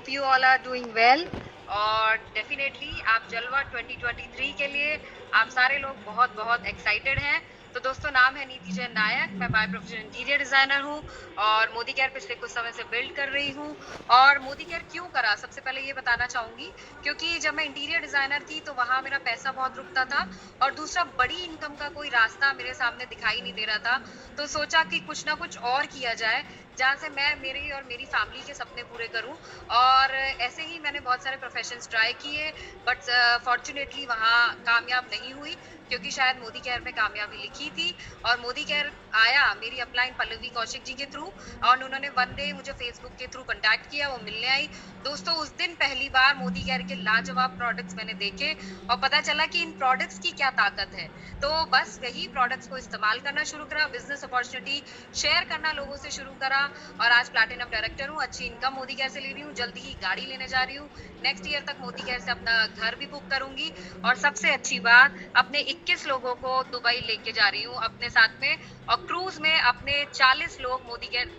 Hope you all are doing well. और definitely आप जलवा 2023 के लिए आप सारे लोग बहुत बहुत एक्साइटेड हैं। तो दोस्तों, नाम है नीति जैन नायक, मैं बाय प्रोफेशन इंटीरियर डिजाइनर हूँ और मोदी केयर पिछले कुछ समय से बिल्ड कर रही हूँ। और मोदी केयर क्यों करा, सबसे पहले ये बताना चाहूंगी, क्योंकि जब मैं इंटीरियर डिजाइनर थी तो वहां मेरा पैसा बहुत रुकता था और दूसरा बड़ी इनकम का कोई रास्ता मेरे सामने दिखाई नहीं दे रहा था। तो सोचा कि कुछ ना कुछ और किया जाए जहाँ से मैं मेरी और मेरी फैमिली के सपने पूरे करूं। और ऐसे ही मैंने बहुत सारे प्रोफेशंस ट्राई किए, बट फॉर्चुनेटली वहाँ कामयाब नहीं हुई, क्योंकि शायद मोदी केयर में कामयाबी लिखी थी। और मोदी केयर आया मेरी अपलाइन पल्लवी कौशिक जी के थ्रू, और उन्होंने वन डे मुझे फेसबुक के थ्रू कांटेक्ट किया, वो मिलने आई। दोस्तों, उस दिन पहली बार मोदी केयर के लाजवाब प्रोडक्ट्स मैंने देखे और पता चला कि इन प्रोडक्ट्स की क्या ताकत है। तो बस वही प्रोडक्ट्स को इस्तेमाल करना शुरू करा, बिजनेस अपॉर्चुनिटी शेयर करना लोगों से शुरू करा, और आज प्लैटिनम डायरेक्टर हूँ। अच्छी इनकम मोदी केयर से ले रही हूँ, जल्दी ही गाड़ी लेने जा रही हूँ, नेक्स्ट ईयर तक मोदी केयर से अपना घर भी बुक करूंगी। और सबसे अच्छी बात, अपने 21 लोगों को दुबई लेके जा रही हूँ अपने साथ में, और क्रूज में अपने 40 लोग मोदी केयर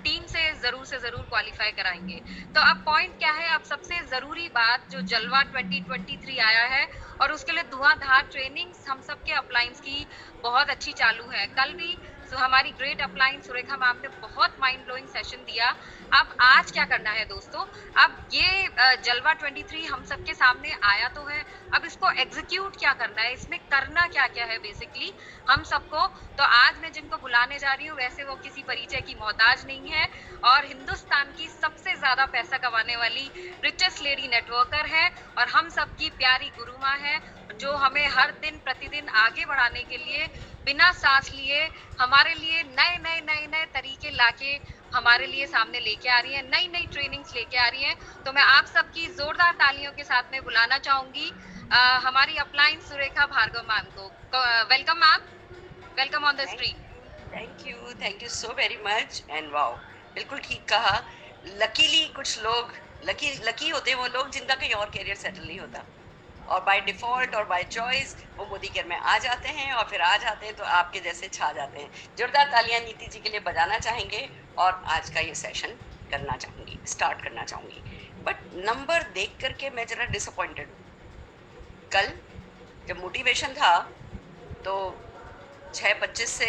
टीम से जरूर क्वालिफाई कराएंगे। तो अब पॉइंट क्या है, अब सबसे जरूरी बात, जो जलवा 2023 आया है और उसके लिए धुआंधार ट्रेनिंग्स हम सबके अपलाइंस की बहुत अच्छी चालू है। कल भी तो हमारी ग्रेट अपलाइन सुरेखा मैम ने बहुत माइंड ब्लोइंग सेशन दिया। अब आज क्या करना है दोस्तों, अब ये जलवा 23 हम सबके सामने आया तो है, अब इसको एग्जीक्यूट क्या करना है, इसमें करना क्या क्या है बेसिकली हम सबको। तो आज मैं जिनको बुलाने जा रही हूँ, वैसे वो किसी परिचय की मोहताज नहीं है और हिंदुस्तान की सबसे ज्यादा पैसा कमाने वाली रिचेस्ट लेडी नेटवर्कर है और हम सबकी प्यारी गुरु माँ है, जो हमें हर दिन प्रतिदिन आगे बढ़ाने के लिए बिना सांस लिए हमारे लिए नए नए नए नए तरीके लाके हमारे लिए सामने लेके आ रही है, नई नई ट्रेनिंग्स लेके आ रही है। तो मैं आप सबकी जोरदार तालियों के साथ में बुलाना चाहूंगी हमारी अपलाइन सुरेखा भार्गव मैम को। Welcome ma'am, welcome on the stream. Thank you so very much. And wow, बिल्कुल ठीक कहा। लकीली कुछ लोग लकी होते हैं वो लोग जिनका कहीं और करियर सेटल नहीं होता, और बाय डिफॉल्ट और बाय चॉइस वो मोदी केयर में आ जाते हैं, और फिर आ जाते हैं तो आपके जैसे छा जाते हैं। जोरदार तालियां नीति जी के लिए बजाना चाहेंगे और आज का ये सेशन स्टार्ट करना चाहूँगी। बट नंबर देख करके मैं जरा डिसअपॉइंटेड हूँ। कल जब मोटिवेशन था तो 625 से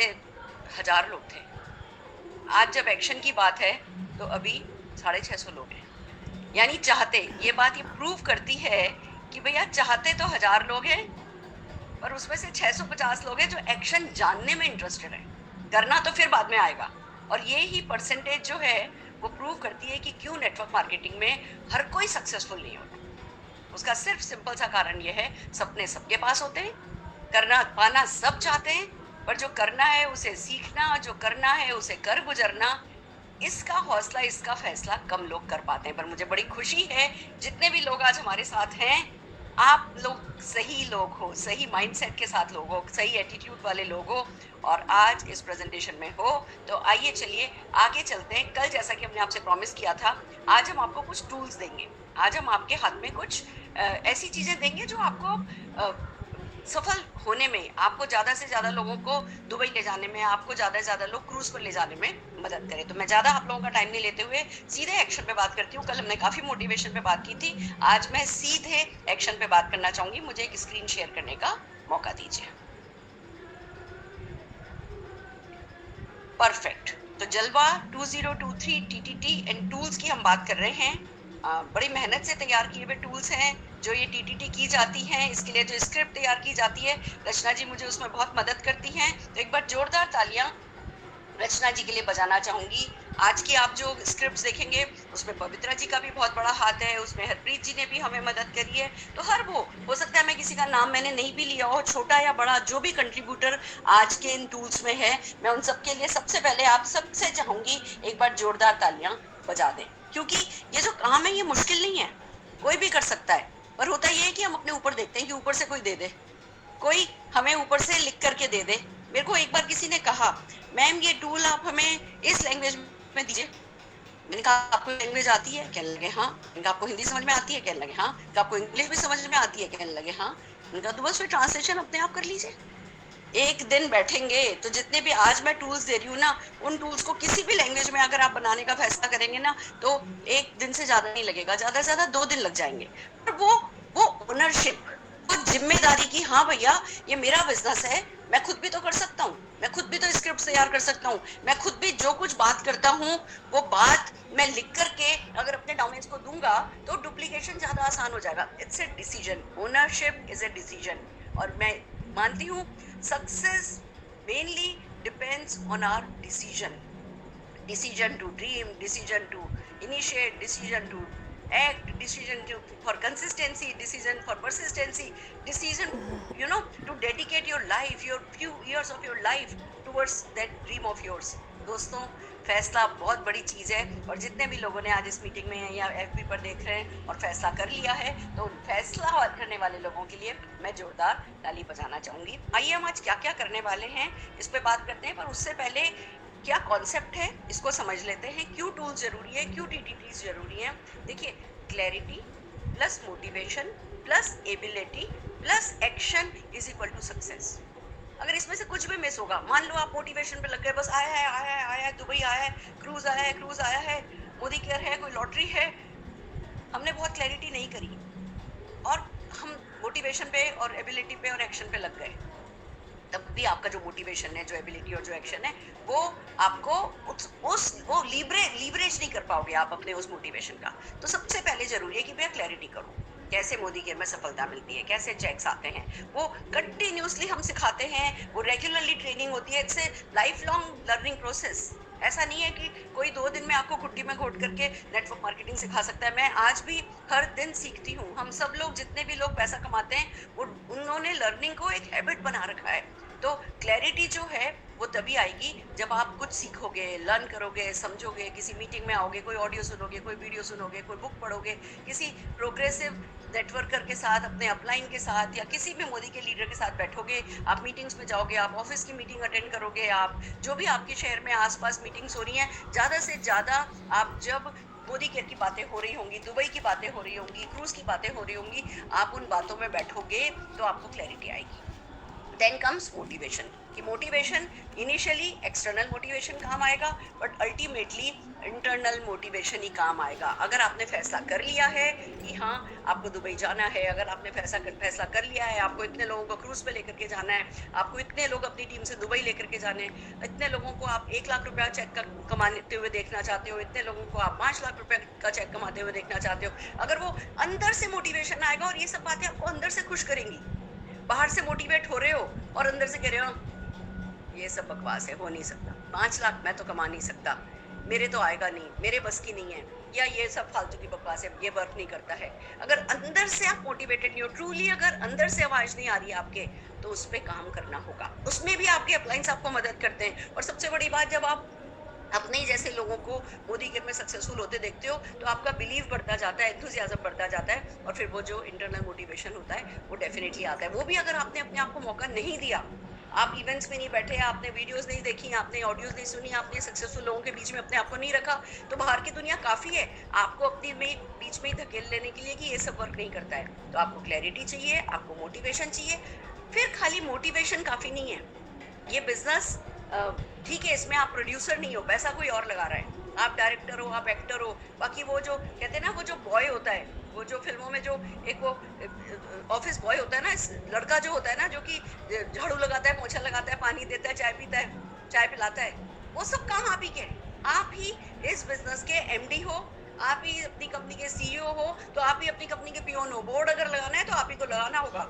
1000 लोग थे। आज जब एक्शन की बात है तो अभी 650 लोग हैं। यानी चाहते, ये बात ये प्रूव करती है कि भैया चाहते तो 1000 लोग हैं, पर उसमें से 650 लोग हैं जो एक्शन जानने में इंटरेस्टेड है। करना तो फिर बाद में आएगा। और ये ही परसेंटेज जो है वो प्रूव करती है कि क्यों नेटवर्क मार्केटिंग में हर कोई सक्सेसफुल नहीं होता। उसका सिर्फ सिंपल सा कारण ये है, सपने सबके पास होते हैं, करना पाना सब चाहते हैं, पर जो करना है उसे सीखना, जो करना है उसे कर गुजरना, इसका हौसला, इसका फैसला कम लोग कर पाते हैं। पर मुझे बड़ी खुशी है जितने भी लोग आज हमारे साथ हैं, आप लोग सही लोग हो, सही माइंडसेट के साथ लोग हो, सही एटीट्यूड वाले लोग हो, और आज इस प्रेजेंटेशन में हो। तो आइए चलिए आगे चलते हैं। कल जैसा कि हमने आपसे प्रॉमिस किया था, आज हम आपको कुछ टूल्स देंगे। आज हम आपके हाथ में कुछ ऐसी चीज़ें देंगे जो आपको सफल होने में, आपको ज़्यादा से ज़्यादा लोगों को दुबई ले जाने में, आपको ज़्यादा से ज़्यादा लोग क्रूज पर ले जाने में मदद करें। तो मैं ज़्यादा आप लोगों का टाइम नहीं लेते हुए सीधे एक्शन पे बात करती हूँ। कल हमने काफ़ी मोटिवेशन पे बात की थी, आज मैं सीधे एक्शन पे बात करना चाहूँगी। मुझे एक स्क्रीन शेयर करने का मौका दीजिए। परफेक्ट। तो जलवा 2023 टीटीटी एंड टूल्स की हम बात कर रहे हैं। बड़ी मेहनत से तैयार किए हुए टूल्स हैं जो ये टीटीटी की जाती हैं। इसके लिए जो स्क्रिप्ट तैयार की जाती है, रचना जी मुझे उसमें बहुत मदद करती हैं। तो एक बार जोरदार तालियां रचना जी के लिए बजाना चाहूँगी। आज की आप जो स्क्रिप्ट्स देखेंगे उसमें पवित्रा जी का भी बहुत बड़ा हाथ है, उसमें हरप्रीत जी ने भी हमें मदद करी है। तो हर वो हो सकता है मैं किसी का नाम मैंने नहीं भी लिया हो, छोटा या बड़ा जो भी कंट्रीब्यूटर आज के इन टूल्स में है, मैं उन सबके लिए सबसे पहले आप सबसे चाहूँगी एक बार जोरदार तालियां बजा दें, क्योंकि ये जो काम है ये मुश्किल नहीं है, कोई भी कर सकता है। पर होता ये है कि हम अपने ऊपर देखते हैं कि ऊपर से कोई दे दे, कोई हमें ऊपर से लिख करके दे दे। मेरे को एक बार किसी ने कहा, मैम ये टूल आप हमें इस लैंग्वेज में दीजिए। मैंने कहा आपको लैंग्वेज आती है? कहने लगे हाँ। मैंने कहा आपको हिंदी समझ में आती है? कहने लगे हाँ। आपको इंग्लिश भी समझ में आती है? कहने लगे हाँ। मैंने कहा तो बस फिर ट्रांसलेशन अपने आप कर लीजिए। एक दिन बैठेंगे तो जितने भी आज मैं टूल्स दे रही हूँ ना, उन टूल्स को किसी भी लैंग्वेज में अगर आप बनाने का फैसला करेंगे ना, तो एक दिन से ज्यादा नहीं लगेगा, ज्यादा से ज्यादा 2 दिन लग जाएंगे। पर वो ओनरशिप, वो जिम्मेदारी की, हाँ भैया ये मेरा बिजनेस है, मैं खुद भी तो कर सकता हूँ, मैं खुद भी तो स्क्रिप्ट तैयार कर सकता हूँ, मैं खुद भी जो कुछ बात करता हूँ वो बात मैं लिख करके अगर अपने डाउनलाइंस को दूंगा तो डुप्लीकेशन ज्यादा आसान हो जाएगा। It's a decision, ownership is a decision. और मैं मानती हूँ success mainly depends on our decision, decision to dream, decision to initiate, decision to act, decision to for consistency, decision for persistency, decision, you know, to dedicate your life, your few years of your life towards that dream of yours। दोस्तों, फैसला बहुत बड़ी चीज है, और जितने भी लोगों ने आज इस मीटिंग में या एफबी पर देख रहे हैं और फैसला कर लिया है, तो फैसला करने वाले लोगों के लिए मैं जोरदार ताली बजाना चाहूंगी। आइए हम आज क्या क्या करने वाले हैं इस पे बात करते हैं, पर उससे पहले क्या कॉन्सेप्ट है इसको समझ लेते हैं। क्यों टूल्स जरूरी है, क्यों टीटीटीज जरूरी है। देखिए, clarity plus motivation plus ability plus action is equal to success. अगर इसमें से कुछ भी मिस होगा, मान लो आप मोटिवेशन पे लग गए, बस आया है आया है आया है, दुबई आया है, क्रूज आया है क्रूज आया है, मोदी केयर है, कोई लॉटरी है, हमने बहुत क्लैरिटी नहीं करी और हम मोटिवेशन पे और एबिलिटी पे और एक्शन पे लग गए, तब भी आपका जो मोटिवेशन है, जो एबिलिटी और जो एक्शन है, वो आपको वो लीवरेज नहीं कर पाओगे आप अपने उस मोटिवेशन का। तो सबसे पहले जरूरी है कि भैया क्लैरिटी करो, कैसे मोदी केयर में सफलता मिलती है, कैसे चेक्स आते हैं, वो कंटिन्यूसली हम सिखाते हैं, वो रेगुलरली ट्रेनिंग होती है। It's a life long learning process. ऐसा नहीं है कि कोई 2 दिन में आपको कुट्टी में घोट करके नेटवर्क मार्केटिंग सिखा सकता है। मैं आज भी हर दिन सीखती हूँ। हम सब लोग, जितने भी लोग पैसा कमाते हैं, वो उन्होंने लर्निंग को एक हैबिट बना रखा है। तो क्लैरिटी जो है वो तभी आएगी जब आप कुछ सीखोगे, लर्न करोगे, समझोगे, किसी मीटिंग में आओगे, कोई ऑडियो सुनोगे, कोई वीडियो सुनोगे, कोई बुक पढ़ोगे, किसी प्रोग्रेसिव नेटवर्कर के साथ, अपने अपलाइन के साथ, या किसी भी मोदी के लीडर के साथ बैठोगे, आप मीटिंग्स में जाओगे, आप ऑफिस की मीटिंग अटेंड करोगे, आप जो भी आपके शहर में आसपास मीटिंग्स हो रही हैं, ज़्यादा से ज़्यादा आप जब मोदी केयर की बातें हो रही होंगी, दुबई की बातें हो रही होंगी, क्रूज की बातें हो रही होंगी, आप उन बातों में बैठोगे तो आपको क्लैरिटी आएगी। देन कम्स मोटिवेशन, कि मोटिवेशन इनिशियली एक्सटर्नल मोटिवेशन काम आएगा, बट अल्टीमेटली इंटरनल मोटिवेशन ही काम आएगा। अगर आपने फैसला कर लिया है कि हाँ आपको दुबई जाना है, अगर आपने फैसला कर लिया है आपको इतने लोगों को क्रूज पे लेकर के जाना है, आपको इतने लोग अपनी टीम से दुबई लेकर के जाने, इतने लोगों को आप 1 लाख रुपया चेक कमाते हुए देखना चाहते हो, इतने लोगों को आप 5 लाख रुपए का चेक कमाते हुए देखना चाहते हो, अगर वो अंदर से मोटिवेशन आएगा, और ये सब बातें आपको अंदर से खुश करेंगी। बाहर से मोटिवेट हो रहे हो और अंदर से कह रहे हो ये सब बकवास है, हो नहीं सकता, 5 लाख मैं तो कमा नहीं सकता, मेरे तो आएगा नहीं, मेरे बस की नहीं है, या ये सब फालतू की बकवास है, ये वर्क नहीं करता है। अगर अंदर से आप मोटिवेटेड नहीं हो, ट्रूली अगर अंदर से आवाज नहीं आ रही है आपके, तो उस पर काम करना होगा। उसमें भी आपके अपलाइंस आपको मदद करते हैं। और सबसे बड़ी बात, जब आप अपने ही जैसे लोगों को मोदी केयर में सक्सेसफुल होते देखते हो, तो आपका बिलीव बढ़ता जाता है, एंथुसियाज्म बढ़ता जाता है, और फिर वो जो इंटरनल मोटिवेशन होता है वो डेफिनेटली आता है। वो भी अगर आपने अपने आप को मौका नहीं दिया, आप इवेंट्स में नहीं बैठे, आपने वीडियोस नहीं देखी, आपने ऑडियोज नहीं सुनी, आपने सक्सेसफुल लोगों के बीच में अपने आप को नहीं रखा, तो बाहर की दुनिया काफ़ी है आपको अपनी बीच में ही धकेल लेने के लिए कि ये सब वर्क नहीं करता है। तो आपको क्लैरिटी चाहिए, आपको मोटिवेशन चाहिए। फिर खाली मोटिवेशन काफ़ी नहीं है। ये बिजनेस ठीक है, इसमें आप प्रोड्यूसर नहीं हो, पैसा कोई और लगा रहा है, आप डायरेक्टर हो, आप एक्टर हो। बाकी वो जो कहते हैं ना, वो जो बॉय होता है, वो जो फिल्मों में जो एक वो ऑफिस बॉय होता है ना, लड़का जो होता है ना, जो कि झाड़ू लगाता है, पोछा लगाता है, पानी देता है, चाय पीता है, चाय पिलाता है, वो सब काम आप ही के। आप ही इस बिजनेस के एमडी हो, आप ही अपनी कंपनी के सीईओ हो, तो आप ही अपनी कंपनी के पीओन हो। बोर्ड अगर लगाना है तो आप ही को लगाना होगा,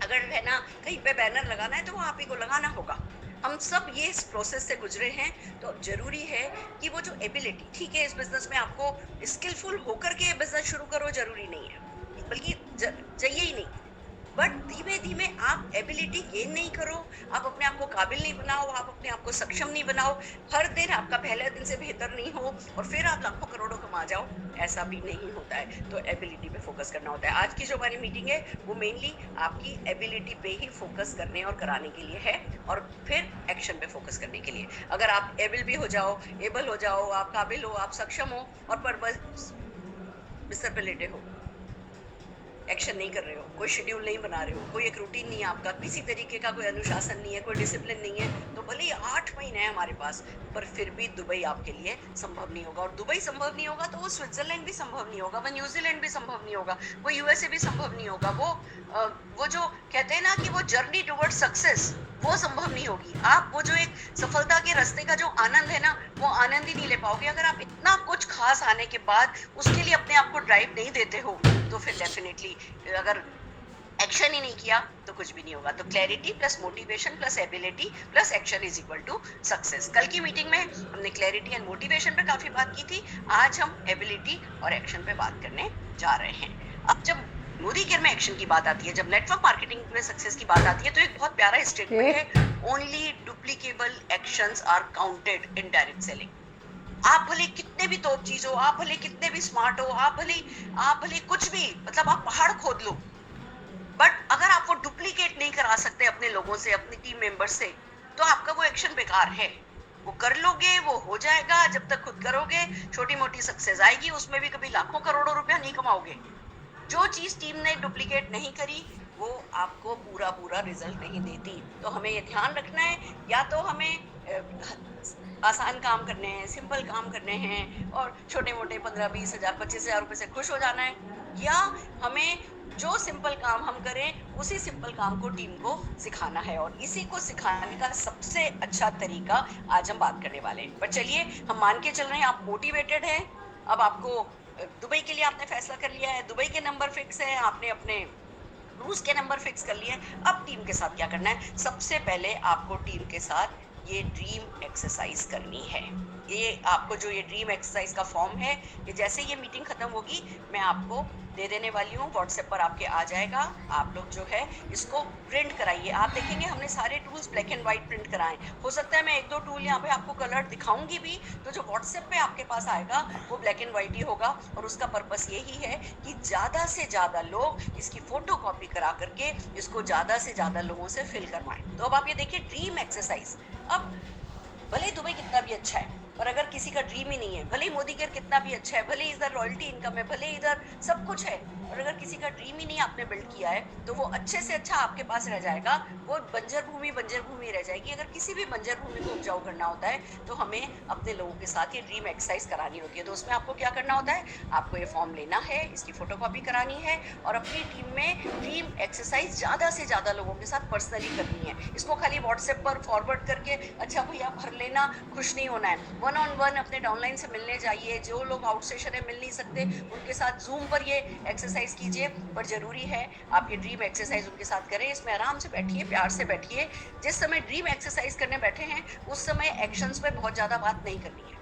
अगर है ना कहीं पे बैनर लगाना है तो वो आप ही को लगाना होगा। हम सब ये इस प्रोसेस से गुजरे हैं, तो जरूरी है कि वो जो एबिलिटी, ठीक है इस बिजनेस में आपको स्किलफुल होकर के बिजनेस शुरू करो, जरूरी नहीं है, बल्कि चाहिए ही नहीं, बट धीमे धीमे आप एबिलिटी गेन नहीं करो, आप अपने आप को काबिल नहीं बनाओ, आप अपने आप को सक्षम नहीं बनाओ, हर दिन आपका पहले दिन से बेहतर नहीं हो और फिर आप लाखों करोड़ों कमा जाओ, ऐसा भी नहीं होता है। तो एबिलिटी पे फोकस करना होता है। आज की जो हमारी मीटिंग है वो मेनली आपकी एबिलिटी पे ही फोकस करने और कराने के लिए है, और फिर एक्शन पे फोकस करने के लिए। अगर आप एबल भी हो जाओ, एबल हो जाओ, आप काबिल हो, आप सक्षम हो, और पर बस बिस्तर पे लेटे हो, एक्शन नहीं कर रहे हो, कोई शेड्यूल नहीं बना रहे हो, कोई एक रूटीन नहीं है आपका, किसी तरीके का कोई अनुशासन नहीं है, कोई डिसिप्लिन नहीं है, तो भले ही 8 महीने हैं हमारे पास, पर फिर भी दुबई आपके लिए संभव नहीं होगा। और दुबई संभव नहीं होगा तो वो स्विट्जरलैंड भी संभव नहीं होगा, वो न्यूजीलैंड भी संभव नहीं होगा, वो यूएसए भी संभव नहीं होगा, वो जो कहते हैं ना कि वो जर्नी टुवर्ड्स सक्सेस, वो संभव नहीं होगी। आप वो जो एक सफलता के रास्ते का जो आनंद है ना, वो आनंद ही नहीं ले पाओगे अगर आप इतना कुछ खास आने के बाद उसके लिए अपने आप को ड्राइव नहीं देते हो। तो फिर डेफिनेटली अगर एक्शन ही नहीं किया तो कुछ भी नहीं होगा। तो clarity plus motivation plus ability plus action is equal to success. कल की मीटिंग में हमने क्लैरिटी एंड मोटिवेशन पे काफी बात की थी, आज हम एबिलिटी और एक्शन पे बात करने जा रहे हैं। अब जब मोदी केयर में एक्शन की बात आती है, जब नेटवर्क मार्केटिंग में सक्सेस की बात आती है, तो एक बहुत प्यारा स्टेटमेंट है, only duplicable actions are counted in direct selling. आप भले कितने भी तोप चीज हो, आप भले कितने भी स्मार्ट हो, आप भले कुछ भी, मतलब आप पहाड़ खोद लो, बट अगर आप वो डुप्लीकेट नहीं करा सकते अपने लोगों से, अपनी टीम मेंबर से, तो आपका वो एक्शन बेकार है। वो कर लोगे, वो हो जाएगा, जब तक खुद करोगे छोटी मोटी सक्सेस आएगी, उसमें भी कभी लाखों करोड़ों रुपया नहीं कमाओगे। जो चीज टीम ने डुप्लीकेट नहीं करी वो आपको पूरा रिजल्ट नहीं देती। तो हमें ये ध्यान रखना है, या तो हमें आसान काम करने हैं, सिंपल काम करने हैं और छोटे मोटे 15-20 हज़ार 25 हज़ार रुपए से खुश हो जाना है, या हमें जो सिंपल काम हम करें उसी सिंपल काम को टीम को सिखाना है। और इसी को सिखाने का सबसे अच्छा तरीका आज हम बात करने वाले हैं। पर चलिए हम मान के चल रहे हैं आप मोटिवेटेड हैं, अब आपको दुबई के लिए आपने फैसला कर लिया है, दुबई के नंबर फिक्स है, आपने अपने रूस के नंबर फिक्स कर लिए। अब टीम के साथ क्या करना है? सबसे पहले आपको टीम के साथ ये ड्रीम एक्सरसाइज करनी है। ये आपको जो ये ड्रीम एक्सरसाइज का फॉर्म है, ये जैसे ये मीटिंग खत्म होगी मैं आपको दे देने वाली हूँ, व्हाट्सएप पर आपके आ जाएगा। आप लोग जो है इसको प्रिंट कराइए। आप देखेंगे हमने सारे tools black and white print कराए। हो सकता है मैं 1-2 टूल यहाँ पे आपको कलर दिखाऊंगी भी, तो जो व्हाट्सएप पे आपके पास आएगा वो ब्लैक एंड वाइट ही होगा। और उसका पर्पस यही है कि ज़्यादा से ज़्यादा लोग इसकी फोटो कॉपी करा करके इसको ज़्यादा से ज़्यादा लोगों से फिल करवाएं। तो अब आप ये देखिए ड्रीम एक्सरसाइज। अब भले ही दुबई कितना भी अच्छा है, पर अगर किसी का ड्रीम ही नहीं है, भले ही मोदी केयर कितना भी अच्छा है, भले ही इधर रॉयल्टी इनकम है, भले ही इधर सब कुछ है, और अगर किसी का ड्रीम ही नहीं आपने बिल्ड किया है, तो वो अच्छे से अच्छा आपके पास रह जाएगा, वो बंजर भूमि रह जाएगी। अगर किसी भी बंजर भूमि को उपजाऊ करना होता है तो हमें अपने लोगों के साथ ये ड्रीम एक्सरसाइज करानी होती है। तो उसमें आपको क्या करना होता है? आपको ये फॉर्म लेना है, इसकी फोटोकॉपी करानी है और अपनी टीम में ड्रीम एक्सरसाइज ज़्यादा से ज़्यादा लोगों के साथ पर्सनली करनी है। इसको खाली व्हाट्सएप पर फॉरवर्ड करके अच्छा भैया भर लेना खुश नहीं होना है। 1-on-1 अपने डाउनलाइन से मिलने जाइए। जो लोग आउट सेशन है मिल नहीं सकते, उनके साथ जूम पर ये एक्सरसाइज कीजिए। पर जरूरी है आप ये ड्रीम एक्सरसाइज उनके साथ करें। इसमें आराम से बैठिए, प्यार से बैठिए। जिस समय ड्रीम एक्सरसाइज करने बैठे हैं उस समय एक्शंस पे बहुत ज़्यादा बात नहीं करनी है।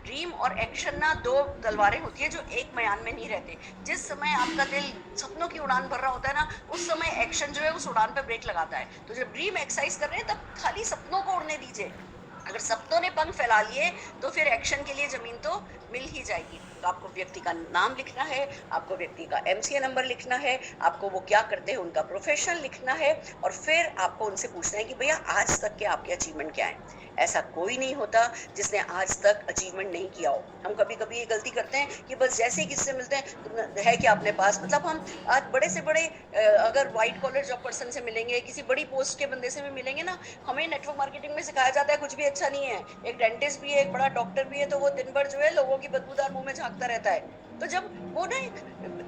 ड्रीम और एक्शन ना 2 तलवारें होती है जो एक म्यान में नहीं रहते। जिस समय आपका दिल सपनों की उड़ान भर रहा होता है ना, उस समय एक्शन जो है उस उड़ान पर ब्रेक लगाता है। तो जब ड्रीम एक्सरसाइज कर रहे हैं तब खाली सपनों को उड़ने दीजिए। अगर सपनों ने पंख फैला लिए तो फिर एक्शन के लिए जमीन तो मिल ही जाएगी। तो आपको व्यक्ति का नाम लिखना है, आपको व्यक्ति का MCA नंबर लिखना है, आपको वो क्या करते हैं उनका प्रोफेशन लिखना है, और फिर आपको उनसे पूछना है कि भैया आज तक के आपके अचीवमेंट क्या हैं। ऐसा कोई नहीं होता जिसने आज तक अचीवमेंट नहीं किया हो। हम कभी कभी ये गलती करते हैं कि बस जैसे ही किससे मिलते हैं तो है क्या अपने पास, मतलब हम आज बड़े से बड़े अगर वाइट कॉलर जॉब पर्सन से मिलेंगे, किसी बड़ी पोस्ट के बंदे से भी मिलेंगे ना, हमें नेटवर्क मार्केटिंग में सिखाया जाता है कुछ भी अच्छा नहीं है। एक डेंटिस्ट भी है, एक बड़ा डॉक्टर भी है, तो वो दिन भर जो है लोगों की बदबूदार मुंह में झांकता रहता है। तो जब वो ना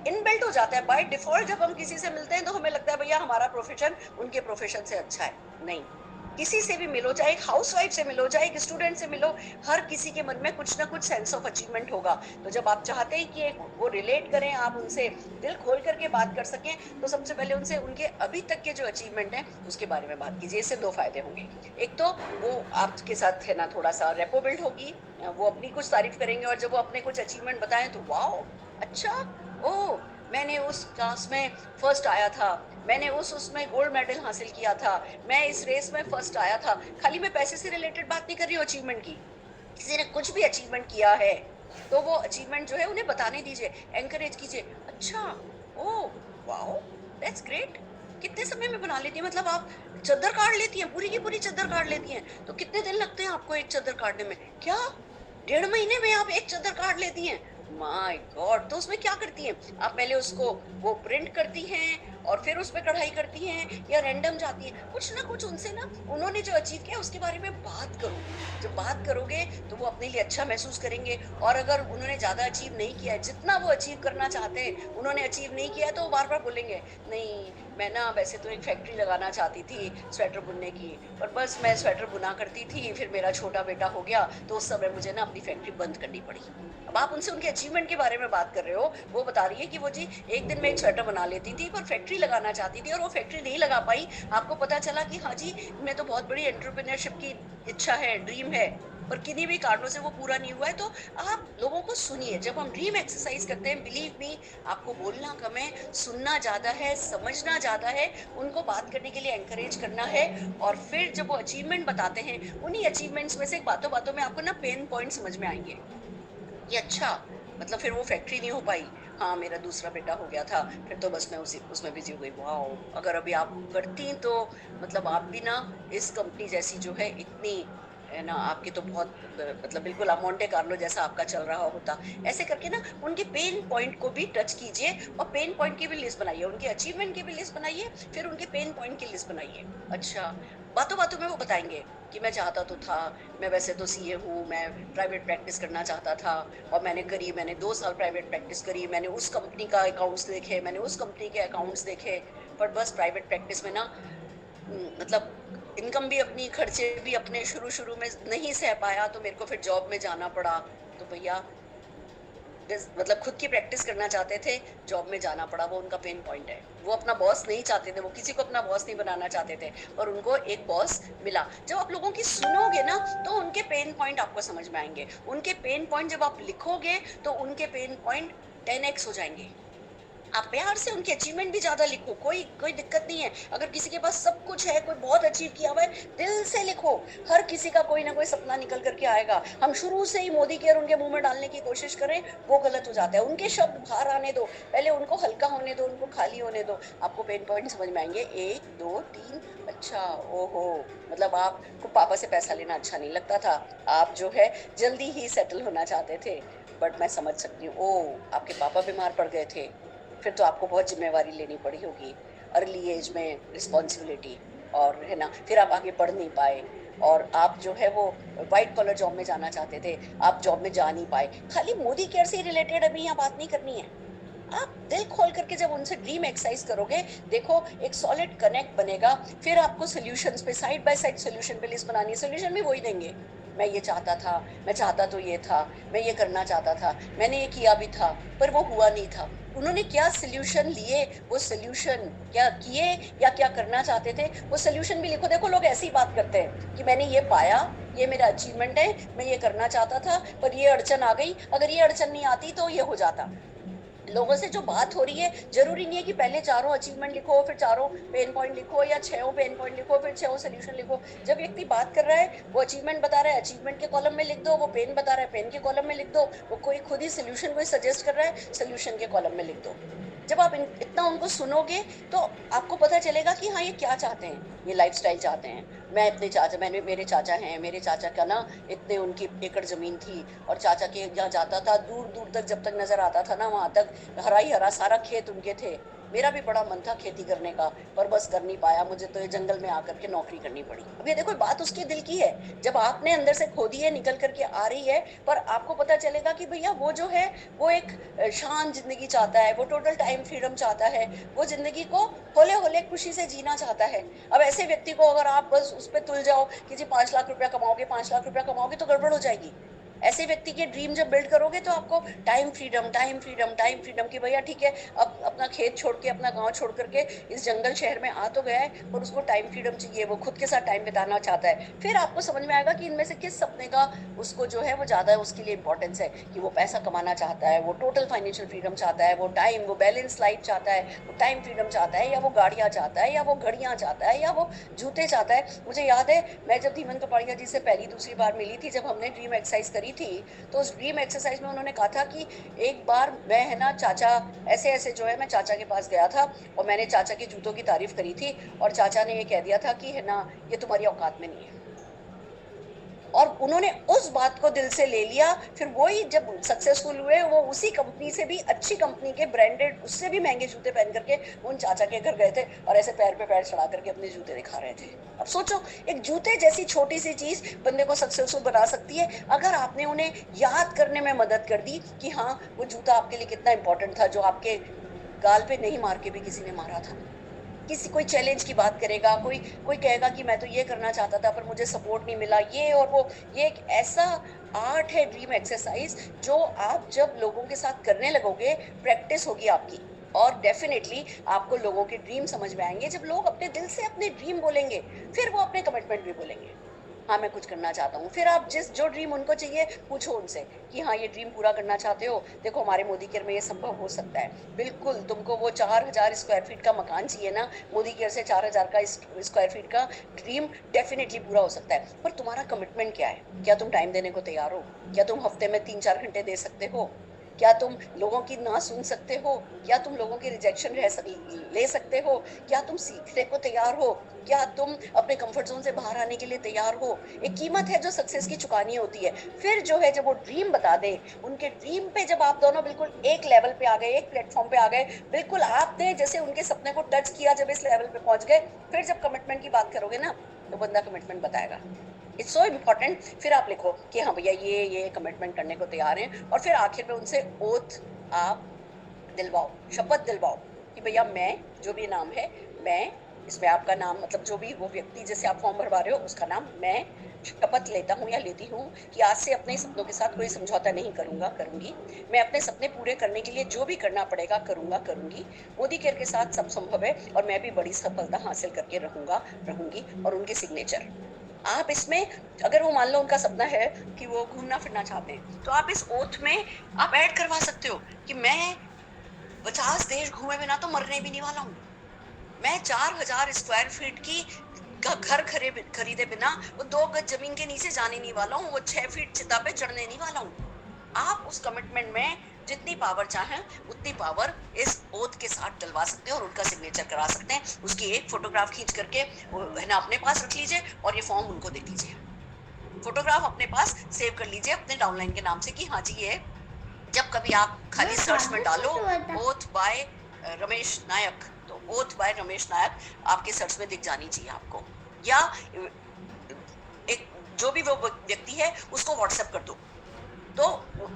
इनबिल्ट हो जाता है बाय डिफॉल्ट, जब हम किसी से मिलते हैं तो हमें लगता है भैया हमारा प्रोफेशन उनके प्रोफेशन से अच्छा है। नहीं, किसी से भी मिलो, चाहे एक हाउसवाइफ से मिलो, चाहे एक स्टूडेंट से मिलो, हर किसी के मन में कुछ ना कुछ सेंस ऑफ अचीवमेंट होगा। तो जब आप चाहते हैं कि वो रिलेट करें, आप उनसे दिल खोल करके बात कर सकें, तो सबसे पहले उनसे उनके अभी तक के जो अचीवमेंट हैं उसके बारे में बात कीजिए। इससे 2 फायदे होंगे। एक तो वो आपके साथ है ना थोड़ा सा रेपो बिल्ड होगी, वो अपनी कुछ तारीफ करेंगे, और जब वो अपने कुछ अचीवमेंट बताएं तो वाओ अच्छा, ओह मैंने उस क्लास में फर्स्ट आया था, मैंने उसमें गोल्ड मेडल हासिल किया था, मैं इस रेस में फर्स्ट आया था। खाली मैं पैसे से रिलेटेड बात नहीं कर रही हूँ अचीवमेंट की। किसी ने कुछ भी अचीवमेंट किया है तो वो अचीवमेंट जो है उन्हें बताने दीजिए, एनकरेज कीजिए। अच्छा, ओह वाओ दैट्स ग्रेट, कितने समय में बना लेती हैं, मतलब आप चद्दर काट लेती हैं, पूरी की पूरी चद्दर काट लेती हैं। तो कितने दिन लगते हैं आपको एक चद्दर काटने में? क्या 1.5 महीने में आप एक चद्दर काट लेती हैं? My God! तो उसमें क्या करती हैं? आप पहले उसको वो प्रिंट करती हैं और फिर उसपे कढ़ाई करती हैं या रैंडम जाती हैं? कुछ ना कुछ उनसे ना उन्होंने जो अचीव किया उसके बारे में बात करो। जब बात करोगे तो वो अपने लिए अच्छा महसूस करेंगे और अगर उन्होंने ज़्यादा अचीव नहीं किया है, जितना वो अचीव करना चाहते हैं, उन्होंने अचीव नहीं किया है तो वो बार-बार बोलेंगे, "नहीं, मैं ना वैसे तो एक फैक्ट्री लगाना चाहती थी स्वेटर बुनने की, पर बस मैं स्वेटर बुना करती थी, फिर मेरा छोटा बेटा हो गया, तो उस समय मुझे ना अपनी फैक्ट्री बंद करनी पड़ी।" अब आप उनसे उनके अचीवमेंट के बारे में बात कर रहे हो, वो बता रही है कि वो जी एक दिन में एक स्वेटर बना लेती थी पर फैक्ट्री लगाना चाहती थी और वो फैक्ट्री नहीं लगा पाई। आपको पता चला कि हाँ जी, मैं तो बहुत बड़ी एंटरप्रेन्योरशिप की इच्छा है, ड्रीम है, पर किन्हीं भी कारणों से वो पूरा नहीं हुआ है। तो आप लोगों को सुनिए, जब हम ड्रीम एक्सरसाइज करते हैं, बिलीव मी, आपको बोलना कम है, सुनना ज़्यादा है, समझना ज़्यादा है, उनको बात करने के लिए एनकरेज करना है और फिर जब वो अचीवमेंट बताते हैं, उन्हीं अचीवमेंट्स में से बातों-बातों में आपको ना पेन पॉइंट समझ में आएँगे। ये अच्छा, मतलब फिर वो फैक्ट्री नहीं हो पाई। हाँ, मेरा दूसरा बेटा हो गया था, फिर तो बस मैं उसी उसमें बिज़ी हो गई। वॉव! अगर अभी आप करतीं तो मतलब आप भी ना इस कंपनी जैसी जो है इतनी, है ना, आपकी तो बहुत मतलब बिल्कुल आप मोंटे कार्लो जैसा आपका चल रहा होता। ऐसे करके ना उनके पेन पॉइंट को भी टच कीजिए और पेन पॉइंट की भी लिस्ट बनाइए, उनके अचीवमेंट की भी लिस्ट बनाइए, फिर उनके पेन पॉइंट की लिस्ट बनाइए। अच्छा, बातों-बातों में वो बताएँगे कि मैं चाहता तो था, मैं वैसे तो सीए हूँ, मैं प्राइवेट प्रैक्टिस करना चाहता था और मैंने करी, मैंने 2 साल प्राइवेट प्रैक्टिस करी, मैंने उस कंपनी का अकाउंट्स देखे, मैंने उस कंपनी के अकाउंट्स देखे, पर बस प्राइवेट प्रैक्टिस में ना मतलब इनकम भी अपनी, खर्चे भी अपने शुरू-शुरू में नहीं सह पाया तो मेरे को फिर जॉब में जाना पड़ा। तो भैया मतलब खुद की प्रैक्टिस करना चाहते थे, जॉब में जाना पड़ा, वो उनका पेन पॉइंट है। वो अपना बॉस नहीं चाहते थे, वो किसी को अपना बॉस नहीं बनाना चाहते थे और उनको एक बॉस मिला। जब आप लोगों की सुनोगे ना, तो उनके पेन पॉइंट आपको समझ में आएँगे। उनके पेन पॉइंट जब आप लिखोगे, तो उनके पेन पॉइंट 10x हो जाएँगे। आप प्यार से उनके अचीवमेंट भी ज़्यादा लिखो, कोई कोई दिक्कत नहीं है। अगर किसी के पास सब कुछ है, कोई बहुत अचीव किया हुआ है, दिल से लिखो। हर किसी का कोई ना कोई सपना निकल कर के आएगा। हम शुरू से ही मोदी केयर उनके मुँह में डालने की कोशिश करें, वो गलत हो जाता है। उनके शब्द बाहर आने दो, पहले उनको हल्का होने दो, उनको खाली होने दो। आपको पेन पॉइंट समझ में आएँगे, 1, 2, 3, अच्छा, ओहो! मतलब आपको पापा से पैसा लेना अच्छा नहीं लगता था। आप जो है जल्दी ही सेटल होना चाहते थे। बट मैं समझ सकती हूँ, ओह! आपके पापा बीमार पड़ गए थे। फिर तो आपको बहुत ज़िम्मेवारी लेनी पड़ी होगी, अर्ली एज में रिस्पॉन्सिबिलिटी, और है ना, फिर आप आगे बढ़ नहीं पाए और आप जो है वो व्हाइट कॉलर जॉब में जाना चाहते थे, आप जॉब में जा नहीं पाए। खाली मोदी केयर से रिलेटेड अभी यहाँ बात नहीं करनी है। आप दिल खोल करके जब उनसे ड्रीम एक्सरसाइज करोगे, देखो एक सॉलिड कनेक्ट बनेगा, फिर आपको सॉल्यूशंस पे साइड बाय साइड सॉल्यूशन पे लिस्ट बनानी है, सॉल्यूशन भी वही देंगे। मैं ये चाहता था, मैं चाहता तो ये था, मैं ये करना चाहता था, मैंने ये किया भी था, पर वो हुआ नहीं था। उन्होंने क्या सॉल्यूशन लिए, वो सॉल्यूशन क्या किए या क्या करना चाहते थे, वो सॉल्यूशन भी लिखो। देखो लोग ऐसी ही बात करते हैं कि मैंने ये पाया, ये मेरा अचीवमेंट है, मैं ये करना चाहता था, पर ये अड़चन आ गई, अगर ये अड़चन नहीं आती तो ये हो जाता। लोगों से जो बात हो रही है, ज़रूरी नहीं है कि पहले चारों अचीवमेंट लिखो, फिर चारों पेन पॉइंट लिखो या 6 पेन पॉइंट लिखो, फिर 6 सॉल्यूशन लिखो। जब व्यक्ति बात कर रहा है, वो अचीवमेंट बता रहा है, अचीवमेंट के कॉलम में लिख दो, वो पेन बता रहा है, पेन के कॉलम में लिख दो, वो कोई खुद ही सॉल्यूशन कोई सजेस्ट कर रहा है, सॉल्यूशन के कॉलम में लिख दो। जब आप इतना उनको सुनोगे तो आपको पता चलेगा कि हाँ, ये क्या चाहते हैं, ये लाइफस्टाइल चाहते हैं। मैंने मेरे चाचा हैं, मेरे चाचा का ना इतने उनकी एकड़ ज़मीन थी और चाचा के यहाँ जाता था, दूर-दूर तक जब तक नज़र आता था ना, वहाँ तक हरा ही हरा सारा खेत उनके थे। मेरा भी बड़ा मन था खेती करने का, पर बस कर नहीं पाया, मुझे तो ये जंगल में आकर के नौकरी करनी पड़ी। अब ये देखो बात उसके दिल की है, जब आपने अंदर से खोदी है, निकल कर के आ रही है, पर आपको पता चलेगा कि भैया वो जो है, वो एक शांत ज़िंदगी चाहता है, वो टोटल टाइम फ्रीडम चाहता है, वो ज़िंदगी को होले-होले खुशी से जीना चाहता है। अब ऐसे व्यक्ति को अगर आप बस उस पे तुल जाओ कि जी 5 लाख रुपया कमाओगे, 5 लाख रुपया कमाओगे, तो गड़बड़ हो जाएगी। ऐसे व्यक्ति के ड्रीम जब बिल्ड करोगे तो आपको time freedom, time freedom, time freedom कि भैया ठीक है, अब अपना खेत छोड़ के, अपना गाँव छोड़ कर के इस जंगल शहर में आ तो गया है, पर उसको टाइम फ्रीडम चाहिए, वो खुद के साथ टाइम बिताना चाहता है। फिर आपको समझ में आएगा कि इनमें से किस सपने का उसको जो है वो ज़्यादा उसके लिए इम्पोर्टेंस है, कि वो पैसा कमाना चाहता है, वो टोटल फाइनेंशियल फ्रीडम चाहता है, वो टाइम, वो बैलेंस लाइफ चाहता है, वो टाइम फ्रीडम चाहता है, या वो गाड़ियाँ चाहता है, या वो घड़ियाँ चाहता है, या वो जूते चाहता है। मुझे याद है, मैं जब धीमन कपाड़िया जी से पहली दूसरी बार मिली थी, जब हमने ड्रीम एक्सरसाइज करी थी, तो उस ड्रीम एक्सरसाइज में उन्होंने कहा था कि एक बार मैं, है ना, चाचा ऐसे-ऐसे जो है, मैं चाचा के पास गया था और मैंने चाचा के जूतों की तारीफ़ करी थी और चाचा ने ये कह दिया था कि है ना, ये तुम्हारी औकात में नहीं है। और उन्होंने उस बात को दिल से ले लिया। फिर वही जब सक्सेसफुल हुए, वो उसी कंपनी से भी अच्छी कंपनी के ब्रांडेड, उससे भी महंगे जूते पहन करके उन चाचा के घर गए थे और ऐसे पैर पे पैर चढ़ा करके अपने जूते दिखा रहे थे। अब सोचो, एक जूते जैसी छोटी सी चीज बंदे को सक्सेसफुल बना सकती है, अगर आपने उन्हें याद करने में मदद कर दी कि हाँ वो जूता आपके लिए कितना इंपॉर्टेंट था, जो आपके गाल पे नहीं मार के भी किसी ने मारा था। किसी कोई चैलेंज की बात करेगा, कोई कोई कहेगा कि मैं तो ये करना चाहता था पर मुझे सपोर्ट नहीं मिला, ये और वो। ये एक ऐसा आर्ट है ड्रीम एक्सरसाइज, जो आप जब लोगों के साथ करने लगोगे, प्रैक्टिस होगी आपकी, और डेफिनेटली आपको लोगों के ड्रीम समझ में आएंगे। जब लोग अपने दिल से अपने ड्रीम बोलेंगे, फिर वो अपने कमिटमेंट भी बोलेंगे, हाँ मैं कुछ करना चाहता हूँ। फिर आप जो ड्रीम उनको चाहिए पूछो उनसे कि हाँ ये ड्रीम पूरा करना चाहते हो, देखो हमारे मोदी केयर में ये संभव हो सकता है। बिल्कुल, तुमको वो 4000 स्क्वायर फीट का मकान चाहिए ना, मोदी केयर से 4000 का स्क्वायर फीट का ड्रीम डेफिनेटली पूरा हो सकता है। पर तुम्हारा कमिटमेंट क्या है? क्या तुम टाइम देने को तैयार हो? क्या तुम हफ्ते में 3-4 घंटे दे सकते हो? क्या तुम लोगों की ना सुन सकते हो? क्या तुम लोगों के रिजेक्शन ले सकते हो? क्या तुम सीखने को तैयार हो? क्या तुम अपने कंफर्ट जोन से बाहर आने के लिए तैयार हो? एक कीमत है जो सक्सेस की चुकानी होती है। फिर जो है जब वो ड्रीम बता दे, उनके ड्रीम पे जब आप दोनों बिल्कुल एक लेवल पे आ गए, एक प्लेटफॉर्म पे आ गए, बिल्कुल आपने जैसे उनके सपने को टच किया, जब इस लेवल पे पहुंच गए, फिर जब कमिटमेंट की बात करोगे ना, तो बंदा कमिटमेंट बताएगा। It's so important. फिर आप लिखो कि हाँ भैया ये कमिटमेंट करने को तैयार हैं, और फिर आखिर में उनसे ओथ आप दिलवाओ, शपथ दिलवाओ कि भैया मैं, जो भी नाम है, मैं इसमें आपका नाम, मतलब जो भी वो व्यक्ति जैसे आप फॉर्म भरवा रहे हो उसका नाम, मैं शपथ लेता हूँ या लेती हूँ कि आज से अपने सपनों के साथ कोई समझौता नहीं करूंगी। मैं अपने सपने पूरे करने के लिए जो भी करना पड़ेगा करूंगी। मोदी केयर के साथ सब संभव है और मैं भी बड़ी सफलता हासिल करके रहूंगी। और उनके सिग्नेचर आप इसमें, अगर वो मान लो उनका सपना है कि वो घूमना फिरना चाहते हैं, तो आप इस ओथ में आप ऐड करवा सकते हो कि मैं 50 देश घूमे बिना तो मरने भी नहीं वाला हूँ। मैं 4000 स्क्वायर फीट की का घर खरीदे बिना वो 2 गज जमीन के नीचे जाने नहीं वाला हूँ, वो 6 फीट चिता पे चढ़ने नहीं वाला हूँ। आप उस कमिटमेंट में जितनी पावर चाहें उतनी पावर इस ओथ के साथ डलवा सकते हैं और उनका सिग्नेचर करा सकते हैं। उसकी एक फोटोग्राफ खींच करके है ना अपने पास रख लीजिए और ये फॉर्म उनको दे दीजिए। फोटोग्राफ अपने पास सेव कर लीजिए अपने डाउनलाइन के नाम से कि हाँ जी ये, जब कभी आप खाली सर्च में डालो ओथ बाय रमेश नायक, तो ओथ बाय रमेश नायक आपके सर्च में दिख जानी चाहिए आपको। या एक जो भी वो व्यक्ति है उसको व्हाट्सएप कर दो, तो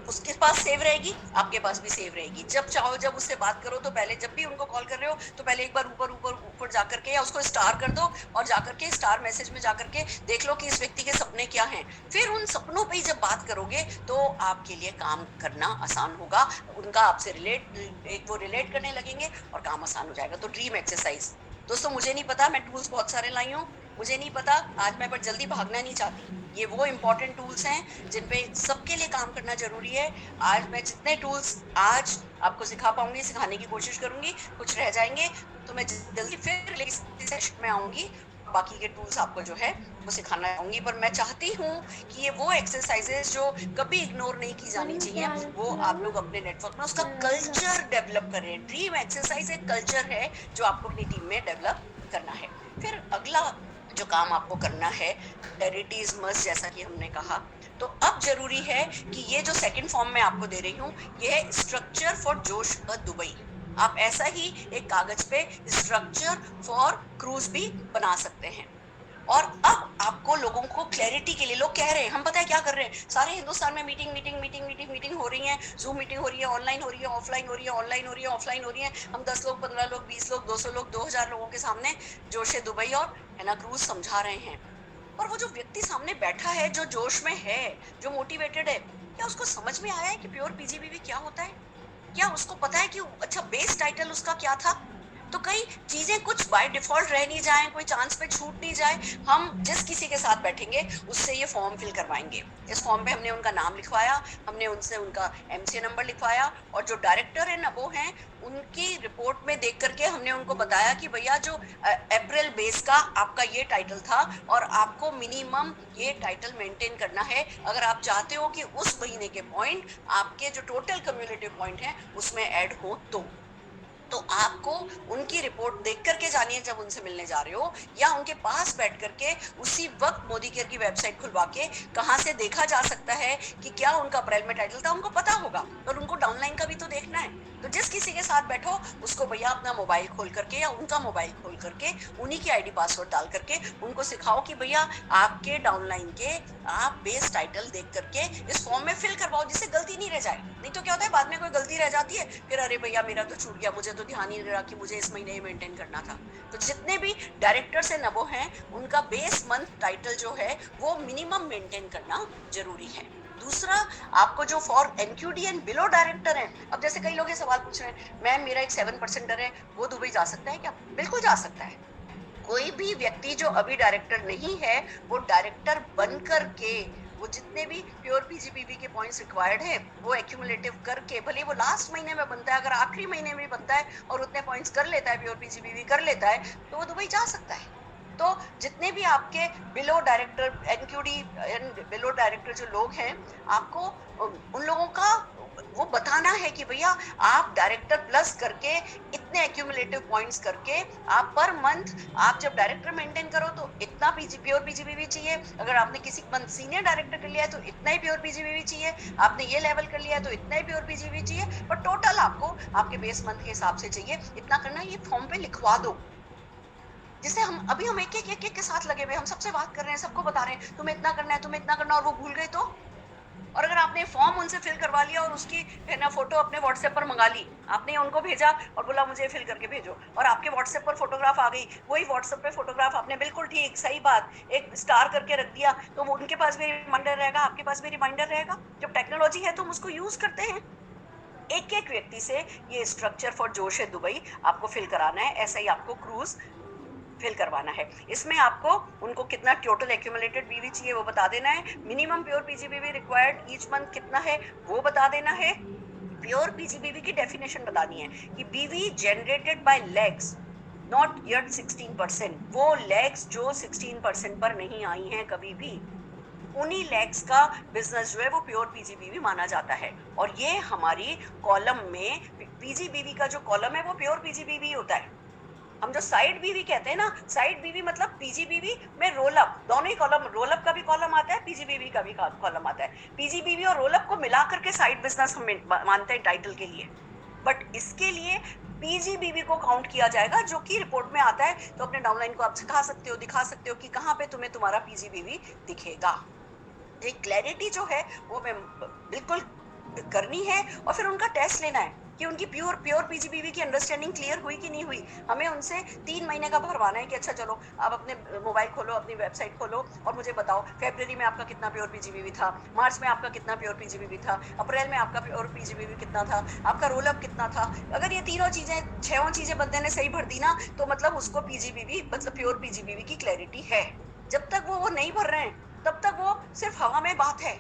उसके पास सेव रहेगी, आपके पास भी सेव रहेगी। जब चाहो जब उससे बात करो तो पहले, जब भी उनको कॉल कर रहे हो तो पहले एक बार ऊपर जाकर के या उसको स्टार कर दो और जाकर के स्टार मैसेज में जाकर के देख लो कि इस व्यक्ति के सपने क्या हैं। फिर उन सपनों पे ही जब बात करोगे तो आपके लिए काम करना आसान होगा, उनका आपसे रिलेट करने लगेंगे और काम आसान हो जाएगा। तो ड्रीम एक्सरसाइज दोस्तों, मुझे नहीं पता, मैं टूल्स बहुत सारे लाई हूँ, मुझे नहीं पता आज मैं पर जल्दी भागना नहीं चाहती। ये वो इंपॉर्टेंट टूल्स हैं जिन पे सबके लिए काम करना जरूरी है। आज मैं जितने टूल्स आज आपको सिखा पाऊंगी, सिखाने की कोशिश करूंगी, कुछ रह जाएंगे तो मैं जल्दी फिर सेशन में आऊंगी, बाकी के टूल्स आपको जो है वो सिखाना चाहूंगी। पर मैं चाहती हूँ कि ये वो एक्सरसाइजेस जो कभी इग्नोर नहीं की जानी चाहिए, वो आप लोग अपने नेटवर्क में उसका कल्चर डेवलप करें। ड्रीम एक्सरसाइज एक कल्चर है जो आपको अपनी टीम में डेवलप करना है। फिर अगला जो काम आपको करना है, चैरिटी इज मस्ट, जैसा कि हमने कहा। तो अब जरूरी है कि ये जो सेकंड फॉर्म में आपको दे रही हूँ, ये है स्ट्रक्चर फॉर जोश दुबई। आप ऐसा ही एक कागज पे स्ट्रक्चर फॉर क्रूज भी बना सकते हैं। और अब आपको लोगों को क्लैरिटी के लिए, लोग कह रहे हैं, हम पता है क्या कर रहे हैं, सारे हिंदुस्तान में मीटिंग हो रही है, जूम मीटिंग हो रही है, ऑनलाइन हो रही है, ऑफलाइन हो रही है, ऑनलाइन हो रही है, ऑफलाइन हो रही है। हम 10 लोग, 15 लोग, 20 लोग, 200 लोग, 2000 लोगों के सामने जोश दुबई और है ना क्रूज समझा रहे हैं। और वो जो व्यक्ति सामने बैठा है, जो जोश में है, जो मोटिवेटेड है, क्या उसको समझ में आया है कि प्योर पीजीबीवी क्या होता है? क्या उसको पता है कि अच्छा बेस टाइटल उसका क्या था? तो कई चीजें कुछ बाय डिफॉल्ट रह नहीं जाए, कोई चांस पे छूट नहीं जाए। हम जिस किसी के साथ बैठेंगे उससे ये फॉर्म फिल करवाएंगे। इस फॉर्म पे हमने उनका नाम लिखवाया, हमने उनसे उनका एमसीए नंबर लिखवाया, और जो डायरेक्टर है ना वो हैं, उनकी रिपोर्ट में देख करके हमने उनको बताया कि भैया जो अप्रैल बेस का आपका ये टाइटल था और आपको मिनिमम ये टाइटल मेंटेन करना है अगर आप चाहते हो कि उस महीने के पॉइंट आपके जो टोटल क्यूमुलेटिव पॉइंट हैं उसमें ऐड हो। तो तो आपको उनकी रिपोर्ट देख करके जानिए जब उनसे मिलने जा रहे हो, या उनके पास बैठ करके उसी वक्त मोदी केयर की वेबसाइट खुलवा के कहाँ से देखा जा सकता है कि क्या उनका अप्रैल में टाइटल था, उनको पता होगा। और उनको डाउनलाइन का भी तो देखना है। तो जिस किसी के साथ बैठो उसको भैया अपना मोबाइल खोल करके या उनका मोबाइल खोल करके उन्हीं की आईडी पासवर्ड डाल करके उनको सिखाओ कि भैया आपके डाउनलाइन के आप बेस टाइटल देख करके इस फॉर्म में फिल करवाओ, जिससे गलती नहीं रह जाए। नहीं तो क्या होता है, बाद में कोई गलती रह जाती है, फिर अरे भैया मेरा तो छूट गया, मुझे तो ध्यान ही नहीं रहा कि मुझे इस महीने ही मेंटेन करना था। तो जितने भी डायरेक्टर से नबो हैं उनका बेस मंथ टाइटल जो है वो मिनिमम मेंटेन करना जरूरी है। दूसरा, आपको जो फॉर एनक्यूडी एंड बिलो डायरेक्टर है, अब जैसे कई लोग ये सवाल पूछ रहे हैं, मैम मेरा एक 7% है, वो दुबई जा सकता है क्या? बिल्कुल जा सकता है। कोई भी व्यक्ति जो अभी डायरेक्टर नहीं है वो डायरेक्टर बन करके वो जितने भी प्योर पीजीबीवी के पॉइंट्स रिक्वायर्ड है वो एक्यूमुलेटिव करके, भले वो लास्ट महीने में बनता है, अगर आखिरी महीने में बनता है और उतने पॉइंट्स कर लेता है, प्योर पीजीबीवी कर लेता है, तो वो दुबई जा सकता है। तो जितने भी आपके below director NQD and below director जो लोग हैं, आपको उन लोगों का वो बताना है कि भैया आप डायरेक्टर प्लस करके इतने एक्यूमुलेटिव पॉइंट्स करके आप पर मंथ आप जब डायरेक्टर मेंटेन करो तो इतना प्योर पीजीबीवी चाहिए, अगर आपने किसी मंथ सीनियर डायरेक्टर कर लिया है तो इतना ही प्योर पीजीबीवी चाहिए, आपने ये लेवल कर लिया है तो इतना ही प्योर पीजीबीवी चाहिए, पर टोटल आपको आपके बेस मंथ के हिसाब से चाहिए इतना करना। ये फॉर्म पे लिखवा दो, जिसे हम अभी हम एक के साथ लगे हुए, हम सबसे बात कर रहे हैं, सबको बता रहे हैं तुम्हें इतना करना है, तुम्हें इतना करना, और वो भूल गए तो। और अगर आपने फॉर्म उनसे फिल करवा लिया और उसकी है ना फोटो अपने व्हाट्सएप पर मंगा ली, आपने उनको भेजा और बोला मुझे फिल करके भेजो, और आपके व्हाट्सएप पर फोटोग्राफ आ गई, वही व्हाट्सएप पे फोटोग्राफ आपने बिल्कुल ठीक सही बात एक स्टार करके रख दिया, तो वो उनके पास भी रिमाइंडर रहेगा, आपके पास भी रिमाइंडर रहेगा। जब टेक्नोलॉजी है तो हम उसको यूज करते हैं। एक एक व्यक्ति से ये स्ट्रक्चर फॉर जोश है दुबई आपको फिल कराना है, ऐसा ही आपको क्रूज फिल करवाना है। इसमें आपको उनको कितना टोटल एक्यूमुलेटेड बीवी चाहिए वो बता देना है, minimum pure PGBV required each month कितना है वो बता देना है, प्योर पीजीबीवी की डेफिनेशन बतानी है कि बीवी generated by legs not yet 16%, वो लेग्स जो 16% पर नहीं आई हैं कभी भी, उन्हीं लेग्स का बिजनेस जो है वो प्योर पीजीबीवी माना जाता है। और ये हमारी कॉलम में पीजीबीवी का जो कॉलम है वो प्योर पीजीबीवी होता है। हम जो साइड बीवी कहते हैं ना, साइड बीवी मतलब पीजीबीवी में रोलअप, दोनों ही कॉलम, रोलअप का भी कॉलम आता है, पीजीबीवी का भी कॉलम आता है। पीजीबीवी और रोलअप को मिला करके साइड बिजनेस हम मानते हैं टाइटल के लिए, बट इसके लिए पीजीबीवी को काउंट किया जाएगा जो कि रिपोर्ट में आता है। तो अपने डाउनलाइन को आप सिखा सकते हो, दिखा सकते हो कि कहाँ पे तुम्हें तुम्हारा पीजीबीवी दिखेगा। एक क्लैरिटी जो है वो मैं बिल्कुल करनी है, और फिर उनका टेस्ट लेना है कि उनकी प्योर पीजीबीवी की अंडरस्टैंडिंग क्लियर हुई कि नहीं हुई। हमें उनसे 3 महीने का भरवाना है कि अच्छा चलो आप अपने मोबाइल खोलो, अपनी वेबसाइट खोलो और मुझे बताओ फरवरी में आपका कितना प्योर पीजीबीवी था, मार्च में आपका कितना प्योर पीजीबीवी था, अप्रैल में आपका प्योर पीजीबीवी कितना था, आपका रोलअप कितना था। अगर ये तीनों चीजें, 6 चीजें बंदे ने सही भर दी ना, तो मतलब उसको पीजीबीवी मतलब प्योर पीजीबीवी की क्लैरिटी है। जब तक वो नहीं भर रहे हैं तब तक वो सिर्फ हवा में बात है,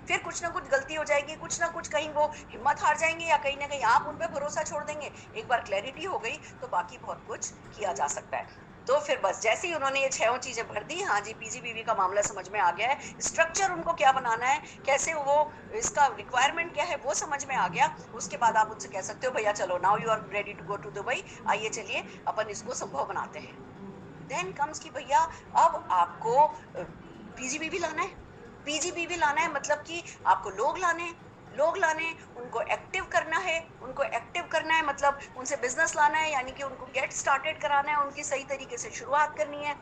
फिर कुछ ना कुछ गलती हो जाएगी, कुछ ना कुछ कहीं वो हिम्मत हार जाएंगे या कहीं ना कहीं आप उन पे भरोसा छोड़ देंगे। एक बार क्लैरिटी हो गई तो बाकी बहुत कुछ किया जा सकता है। तो फिर बस जैसे ही उन्होंने ये 6 चीजें भर दी, हाँ जी पीजीबीवी का मामला समझ में आ गया है, स्ट्रक्चर उनको क्या बनाना है, कैसे वो इसका रिक्वायरमेंट क्या है वो समझ में आ गया, उसके बाद आप उनसे कह सकते हो भैया चलो now you are ready to go to Dubai, आइए चलिए अपन इसको संभव बनाते हैं। देन कम्स कि भैया अब आपको पीजीबीवी लाना है। पीजीबीवी लाना है मतलब कि आपको लोग लाने, उनको एक्टिव करना है, मतलब उनसे बिजनेस लाना है, यानी कि उनको गेट स्टार्टेड कराना है, उनकी सही तरीके से शुरुआत करनी है।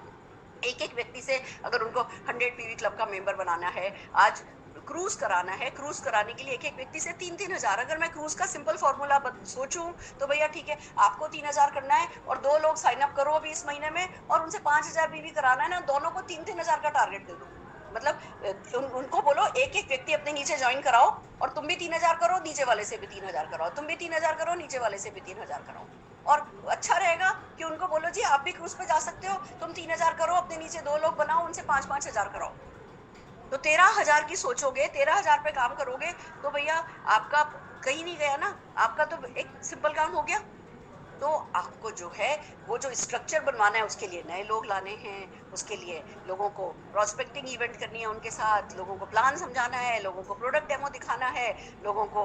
एक एक व्यक्ति से अगर उनको 100 पीवी क्लब का मेंबर बनाना है, आज क्रूज कराना है, क्रूज कराने के लिए एक एक व्यक्ति से 3-3 हजार, अगर मैं क्रूज का सिंपल फॉर्मूला सोचूं तो भैया ठीक है आपको 3,000 करना है और 2 लोग साइन अप करो अभी इस महीने में और उनसे 5,000 पीवी कराना है ना, दोनों को 3-3 हजार का टारगेट दे दो। मतलब उनको बोलो एक एक व्यक्ति अपने नीचे ज्वाइन कराओ और तुम भी 3,000 करो, नीचे वाले से भी 3,000 कराओ, तुम भी 3,000 करो, नीचे वाले से भी 3,000 कराओ। और अच्छा रहेगा कि उनको बोलो जी आप भी क्रूज पे जा सकते हो, तुम 3,000 करो, अपने नीचे 2 लोग बनाओ, उनसे 5-5 हजार कराओ। तो 13,000 की सोचोगे, 13,000 पे काम करोगे तो भैया आपका कहीं नहीं गया ना, आपका तो एक सिंपल काम हो गया। तो आपको जो है वो जो स्ट्रक्चर बनवाना है उसके लिए नए लोग लाने हैं, उसके लिए लोगों को प्रोस्पेक्टिंग इवेंट करनी है, उनके साथ लोगों को प्लान समझाना है, लोगों को प्रोडक्ट डेमो दिखाना है, लोगों को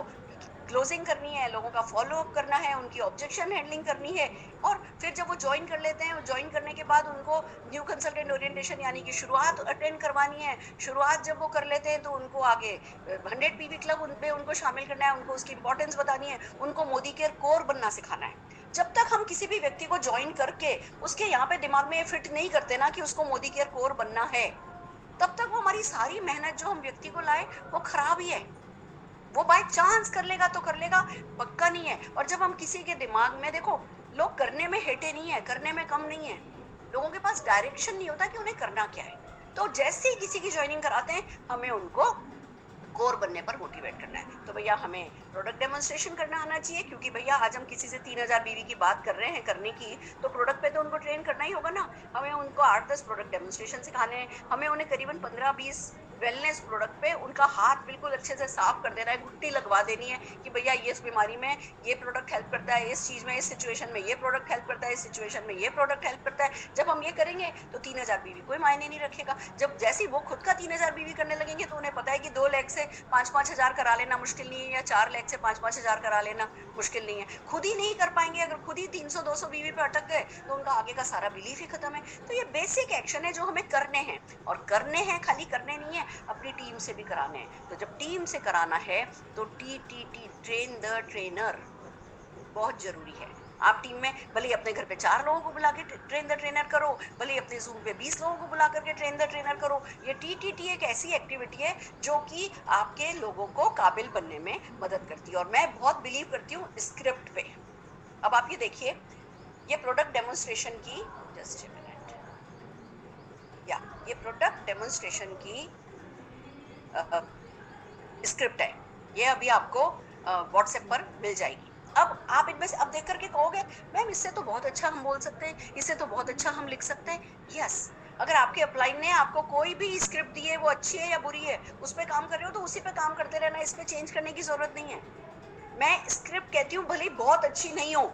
क्लोजिंग करनी है, लोगों का फॉलो अप करना है, उनकी ऑब्जेक्शन हैंडलिंग करनी है। और फिर जब वो ज्वाइन कर लेते हैं, ज्वाइन करने के बाद उनको न्यू कंसल्टेंट ओरिएंटेशन यानी कि शुरुआत अटेंड करवानी है। शुरुआत जब वो कर लेते हैं तो उनको आगे 100 पीवी क्लब उनपे उनको शामिल करना है, उनको उसकी इंपॉर्टेंस बतानी है, उनको मोदी केयर कोर बनना सिखाना है। जब तक हम किसी भी व्यक्ति को ज्वाइन करके उसके यहाँ पे दिमाग में फिट नहीं करते ना कि उसको मोदी केयर कोर बनना है, तब तक वो हमारी सारी मेहनत जो हम व्यक्ति को लाए वो खराब ही है। वो बाय चांस कर लेगा तो कर लेगा, पक्का नहीं है। और जब हम किसी के दिमाग में, देखो लोग करने में हेटे नहीं है, करने में कम नहीं है, लोगों के पास डायरेक्शन नहीं होता कि उन्हें करना क्या है। तो जैसे ही किसी की ज्वाइनिंग कराते हैं, हमें उनको कोर बनने पर मोटिवेट करना है। तो भैया हमें प्रोडक्ट डेमोन्स्ट्रेशन करना आना चाहिए, क्योंकि भैया आज हम किसी से 3000 बीवी की बात कर रहे हैं करने की, तो प्रोडक्ट पे तो उनको ट्रेन करना ही होगा ना। हमें उनको 8-10 प्रोडक्ट डेमोन्स्ट्रेशन सिखाने हैं, हमें उन्हें करीबन 15-20 वेलनेस प्रोडक्ट पे उनका हाथ बिल्कुल अच्छे से साफ कर देना है, घुट्टी लगवा देनी है कि भैया ये इस बीमारी में ये प्रोडक्ट हेल्प करता है, इस चीज़ में, इस सिचुएशन में ये प्रोडक्ट हेल्प करता है, इस सिचुएशन में ये प्रोडक्ट हेल्प करता है। जब हम ये करेंगे तो 3000 बीवी कोई मायने नहीं रखेगा। जब जैसे ही वो खुद का 3000 बीवी करने लगेंगे तो उन्हें पता है कि 2 लाख से 5-5 हज़ार करा लेना मुश्किल नहीं है, या 4 लाख से 5-5 हज़ार करा लेना मुश्किल नहीं है। खुद ही नहीं कर पाएंगे, अगर खुद ही 300-200 बीवी पे अटक गए तो उनका आगे का सारा बिलीफ ही खत्म है। तो ये बेसिक एक्शन है जो हमें करने हैं, और करने हैं, खाली करने नहीं है, अपनी टीम से भी कराने हैं। तो जब टीम से कराना है तो टी ट्रेन द ट्रेनर बहुत जरूरी है। आप टीम में भले अपने घर पे 4 लोगों को बुला के ट्रेन द ट्रेनर करो, भले अपने जूम पे 20 लोगों को बुला करके ट्रेन द ट्रेनर करो। ये टी एक ऐसी एक्टिविटी है जो कि आपके लोगों को काबिल बनने में मदद करती है। और मैं बहुत बिलीव करती हूँ स्क्रिप्ट पे। अब आप ये देखिए, ये प्रोडक्ट डेमोन्स्ट्रेशन की, जस्ट ए मिनट, या ये प्रोडक्ट डेमोन्स्ट्रेशन की स्क्रिप्ट है। ये अभी आपको व्हाट्सएप पर मिल जाएगी। अब आप इनमें से अब देख करके कहोगे मैम इससे तो बहुत अच्छा हम बोल सकते हैं, इससे तो बहुत अच्छा हम लिख सकते हैं। यस, अगर आपके अपलाइन ने आपको कोई भी स्क्रिप्ट दी है, वो अच्छी है या बुरी है, उस पर काम कर रहे हो तो उसी पे काम करते रहना, इस पे चेंज करने की जरूरत नहीं है। मैं स्क्रिप्ट कहती हूँ भले बहुत अच्छी नहीं हो,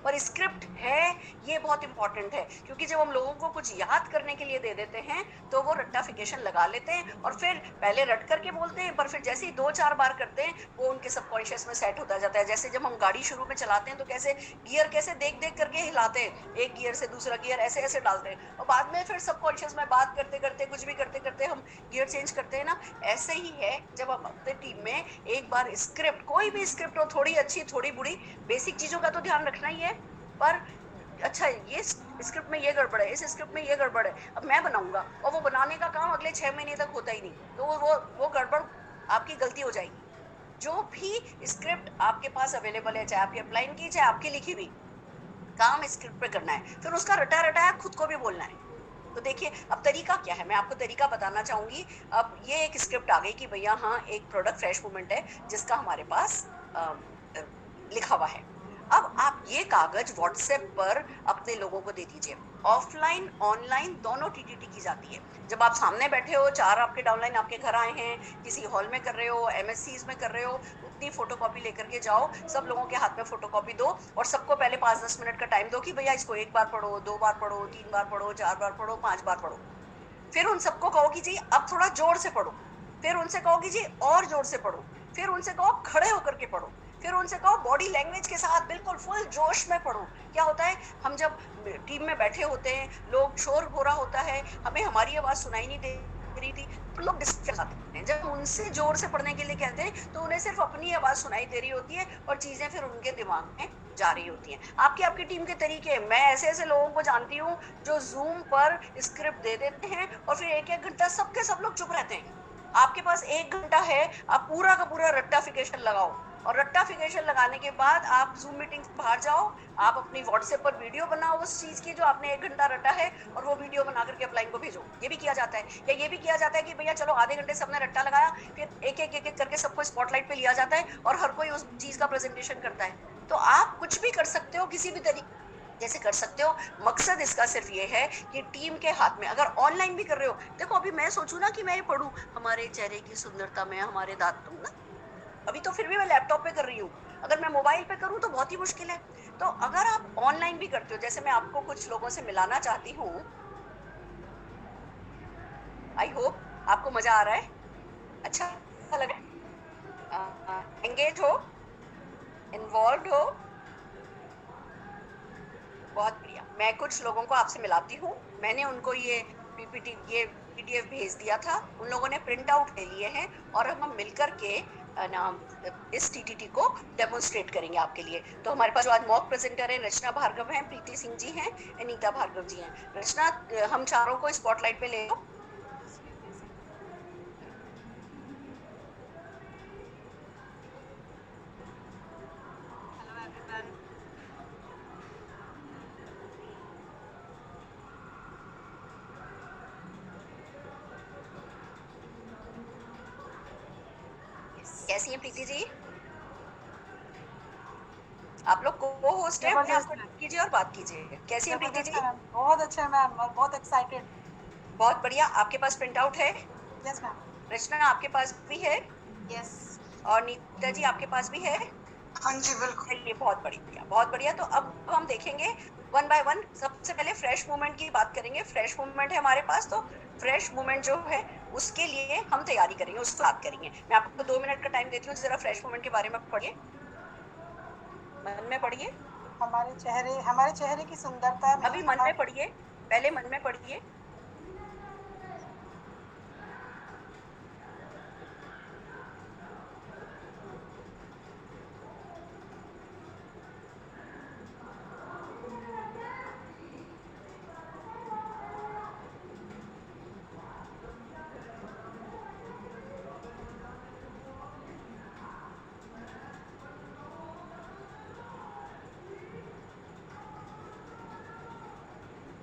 पर स्क्रिप्ट है, ये बहुत इंपॉर्टेंट है। क्योंकि जब हम लोगों को कुछ याद करने के लिए दे देते हैं तो वो रट्टाफिकेशन लगा लेते हैं, और फिर पहले रट करके बोलते हैं, पर फिर जैसे ही 2-4 बार करते हैं वो उनके सबकॉन्शियस में सेट होता जाता है। जैसे जब हम गाड़ी शुरू में चलाते हैं तो कैसे गियर कैसे देख देख करके हिलाते हैं, एक गियर से दूसरा गियर ऐसे ऐसे डालते हैं, और बाद में फिर सबकॉन्शियस में बात करते करते, कुछ भी करते करते हम गियर चेंज करते हैं ना। ऐसे ही है जब हम अपने टीम में एक बार स्क्रिप्ट, कोई भी स्क्रिप्ट हो, थोड़ी अच्छी थोड़ी बुरी, बेसिक चीज़ों का तो ध्यान रखना ही है, पर अच्छा ये स्क्रिप्ट में ये गड़बड़ है, इस स्क्रिप्ट में ये गड़बड़ है, अब मैं बनाऊंगा, और वो बनाने का काम अगले 6 महीने तक होता ही नहीं, तो वो गड़बड़ आपकी गलती हो जाएगी। जो भी स्क्रिप्ट आपके पास अवेलेबल है, चाहे आपके अपलाइन की चाहे आपकी लिखी हुई, काम स्क्रिप्ट पे करना है, फिर उसका रटा रटाया खुद को भी बोलना है। तो देखिए अब तरीका क्या है, मैं आपको तरीका बताना चाहूंगी। अब ये एक स्क्रिप्ट आ गई कि भैया हाँ एक प्रोडक्ट फ्रेश मूवमेंट है जिसका हमारे पास लिखा हुआ है। अब आप ये कागज व्हाट्सएप पर अपने लोगों को दे दीजिए। ऑफलाइन ऑनलाइन दोनों टीटीटी की जाती है। जब आप सामने बैठे हो, 4 आपके डाउनलाइन आपके घर आए हैं, किसी हॉल में कर रहे हो, एमएससीज में कर रहे हो, उतनी फोटोकॉपी लेकर के जाओ, सब लोगों के हाथ में फोटोकॉपी दो, और सबको पहले 5-10 मिनट का टाइम दो कि भैया इसको 1 बार पढ़ो, 2 बार पढ़ो, 3 बार पढ़ो, 4 बार पढ़ो, 5 बार पढ़ो। फिर उन सबको कहो कि जी अब थोड़ा जोर से पढ़ो, फिर उनसे कहो कि जी और जोर से पढ़ो, फिर उनसे कहो खड़े होकर के पढ़ो, फिर उनसे कहो बॉडी लैंग्वेज के साथ बिल्कुल फुल जोश में पढ़ो। क्या होता है, हम जब टीम में बैठे होते हैं, लोग शोर हो रहा होता है, हमें हमारी आवाज़ सुनाई नहीं दे रही थी, तो लोग डिस्ट्रैक्ट होते हैं। जब उनसे जोर से पढ़ने के लिए कहते हैं तो उन्हें सिर्फ अपनी आवाज़ सुनाई दे रही होती है, और चीज़ें फिर उनके दिमाग में जा रही होती हैं। आपकी टीम के तरीके, मैं ऐसे ऐसे लोगों को जानती हूँ जो जूम पर स्क्रिप्ट दे देते हैं और फिर 1-1 घंटा सबके सब लोग चुप रहते हैं। आपके पास 1 घंटा है, आप पूरा का पूरा रट्टाफिकेशन लगाओ, और रट्टाफिकेशन लगाने के बाद आप जूम मीटिंग से बाहर जाओ, आप अपनी व्हाट्सएप पर वीडियो बनाओ उस चीज़ की जो आपने 1 घंटा रटा है, और वो वीडियो बना करके अपलाइन को भेजो। ये भी किया जाता है। या ये भी किया जाता है कि भैया चलो आधे घंटे सबने रट्टा लगाया, फिर एक एक करके सबको स्पॉटलाइट पे लिया जाता है और हर कोई उस चीज़ का प्रेजेंटेशन करता है। तो आप कुछ भी कर सकते हो, किसी भी तरीके जैसे कर सकते हो। मकसद इसका सिर्फ ये है कि टीम के हाथ में, अगर ऑनलाइन भी कर रहे हो, देखो अभी मैं सोचूं ना कि मैं ये पढ़ूं हमारे चेहरे की सुंदरता में हमारे दांत ना, अभी तो फिर भी मैं लैपटॉप पे कर रही हूँ, अगर मैं मोबाइल पे करूँ तो बहुत ही मुश्किल है। तो अगर आप ऑनलाइन भी करते हो, जैसे मैं आपको कुछ लोगों से मिलाना चाहती हूँ, आई होप आपको मजा आ रहा है, अच्छा लगा, एंगेज हो, इन्वॉल्व हो? बहुत बढ़िया। मैं कुछ लोगों को आपसे मिलाती हूँ। मैंने उनको ये पीपीटी, ये पीडीएफ भेज दिया था, उन लोगों ने प्रिंट आउट ले लिए हैं और हम मिलकर के ना इस टीटीटी को डेमोन्स्ट्रेट करेंगे आपके लिए। तो हमारे पास जो आज मॉक प्रेजेंटर है, रचना भार्गव हैं, प्रीति सिंह जी हैं, अनीता भार्गव जी हैं। रचना, हम चारों को स्पॉटलाइट पे ले लो। कैसी हैं प्रीति जी? आप लोग को होस्ट है, अपने आप को कीजिए और बात कीजिए। कैसी हैं प्रीति जी? बहुत अच्छा है मैम, और बहुत एक्साइटेड। बहुत बढ़िया। आपके पास प्रिंट आउट है? Yes ma'am. रचना, आपके पास भी है? यस। और नीता जी, आपके पास भी है? हाँ जी बिल्कुल। चलिए, बहुत बढ़िया, बहुत बढ़िया। तो अब हम देखेंगे वन बाय वन। सबसे पहले फ्रेश मूवमेंट की बात करेंगे। फ्रेश मूवमेंट है हमारे पास, तो फ्रेश मूवमेंट जो है उसके लिए हम तैयारी करेंगे, उसको बात करेंगे। मैं आपको 2 मिनट का टाइम देती हूँ, जरा फ्रेश मूवमेंट के बारे में पढ़िए, मन में पढ़िए। हमारे चेहरे की सुंदरता में अभी मन में पढ़िए, पहले मन में पढ़िए।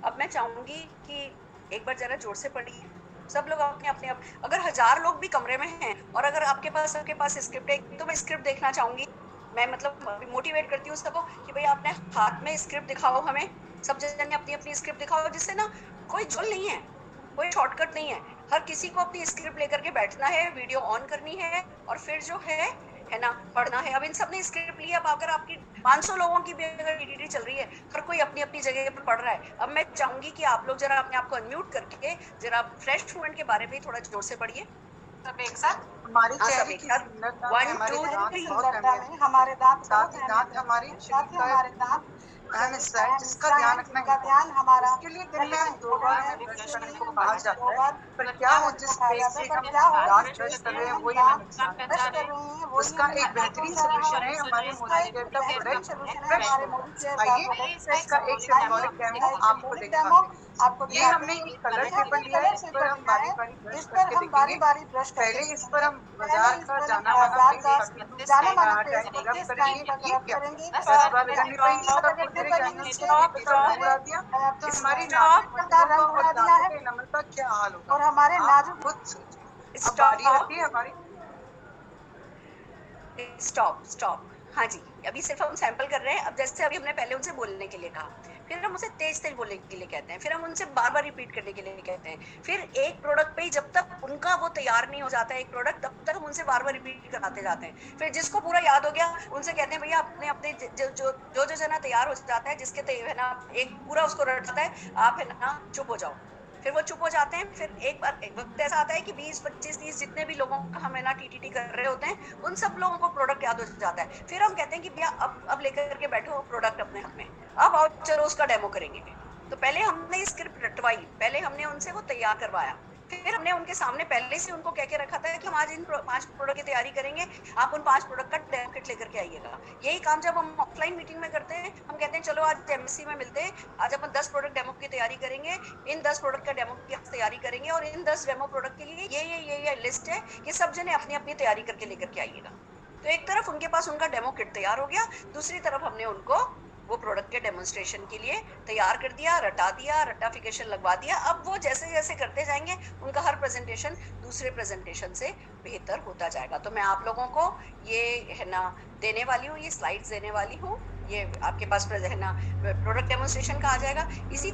अब मैं चाहूंगी कि एक बार जरा जोर से पढ़िए सब लोग अपने अपने। अगर 1000 लोग भी कमरे में हैं और अगर आपके पास स्क्रिप्ट है, तो मैं स्क्रिप्ट देखना चाहूंगी। मैं मतलब मोटिवेट करती हूँ सबको कि भाई आपने हाथ में स्क्रिप्ट दिखाओ, हमें सब जने अपनी अपनी स्क्रिप्ट दिखाओ, जिससे ना कोई झोल नहीं है, कोई शॉर्टकट नहीं है। हर किसी को अपनी स्क्रिप्ट लेकर के बैठना है, वीडियो ऑन करनी है और फिर जो है ना, पढ़ना है। अब इन सब ने स्क्रिप्ट ली, अब अगर आपकी 500 लोगों की भी अगर टीटीटी चल रही है, हर कोई अपनी अपनी जगह पर पढ़ रहा है। अब मैं चाहूंगी कि आप लोग जरा अपने आप को अनम्यूट करके जरा फ्रेश स्टूडेंट के बारे में थोड़ा जोर से पढ़िए। सब एक साथ। हमारे चेहरे की सुंदरता में, हमारे दांत हमारे दांत अहम हिस्सा है जिसका ध्यान रखना ध्यान हमारा। इसके लिए दिन में 2 बार हमें ब्रश करने को कहा जाता है, पर क्या हो जिस पेज से हम दांत ब्रश कर रहे हैं वही हमें नुकसान कर रहे हैं। उसका एक बेहतरीन सोल्यूशन है हमारे मोदी केयर का प्रोडक्ट फ्रेश मूवमेंट। आइए इसका एक सिंबॉलिक डेमो आपको दिखाते हैं। ये हमने एक कलर पेपर लिया है, इस पर हम बारी बारी ब्रश पहले इस पर हम बाजार का जाना माना पेस्ट करेंगे। क्या हाल होगा और हमारे नाजुक स्टॉप। हाँ जी, अभी सिर्फ हम सैंपल कर रहे हैं। अब जैसे अभी हमने पहले उनसे बोलने के लिए कहा, फिर हम उसे तेज तेज बोलने के लिए कहते हैं, फिर हम उनसे बार बार रिपीट करने के लिए कहते हैं। फिर एक प्रोडक्ट पे ही जब तक उनका वो तैयार नहीं हो जाता है एक प्रोडक्ट, तब तक हम उनसे बार बार रिपीट कराते जाते हैं। फिर जिसको पूरा याद हो गया उनसे कहते हैं भैया अपने अपने जो जना तैयार हो जाता है, जिसके है ना एक पूरा उसको रट जाता है, आप है ना चुप हो जाओ। फिर वो चुप हो जाते हैं। फिर एक बार एक वक्त ऐसा आता है कि 20, 25, 30 जितने भी लोगों का हम है ना टीटीटी कर रहे होते हैं, उन सब लोगों को प्रोडक्ट याद हो जाता है। फिर हम कहते हैं कि भैया अब लेकर के बैठो प्रोडक्ट अपने हाथ में, अब आओ चलो उसका डेमो करेंगे। तो पहले हमने स्क्रिप्ट रटवाई, पहले हमने उनसे वो तैयार करवाया, फिर हमने उनके सामने पहले से उनको कह के रखा था कि हम आज इन 5 प्रोडक्ट की तैयारी करेंगे, आप उन 5 प्रोडक्ट का डेमो किट लेकर के आइएगा। यही काम जब हम ऑफलाइन मीटिंग में करते हैं, हम कहते हैं चलो आज एमएससी में मिलते हैं, आज अपन 10 प्रोडक्ट डेमो की तैयारी करेंगे, इन 10 प्रोडक्ट का डेमो की तैयारी करेंगे और इन 10 डेमो प्रोडक्ट के लिए ये लिस्ट है, ये सब जने अपनी अपनी तैयारी करके लेकर के आइएगा। तो एक तरफ उनके पास उनका डेमो किट तैयार हो गया, दूसरी तरफ हमने उनको वो प्रोडक्ट के डेमोन्स्ट्रेशन के लिए तैयार कर दिया, रटा दिया, रटाफिकेशन लगवा दिया। अब वो जैसे जैसे करते जाएंगे उनका हर प्रेजेंटेशन दूसरे प्रेजेंटेशन से बेहतर होता जाएगा। तो मैं आप लोगों को ये है ना देने वाली हूँ, ये स्लाइड्स देने वाली हूँ, ये आपके पास है ना प्रोडक्ट डेमोन्स्ट्रेशन का आ जाएगा। इसी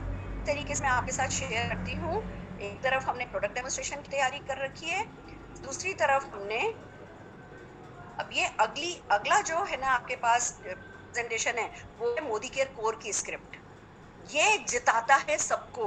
तरीके से मैं आपके साथ शेयर करती हूँ। एक तरफ हमने प्रोडक्ट डेमोन्स्ट्रेशन की तैयारी कर रखी है, दूसरी तरफ हमने अब ये अगला जो है ना आपके पास प्रेजेंटेशन है वो है मोदी केयर कोर की स्क्रिप्ट। ये जिताता है सबको।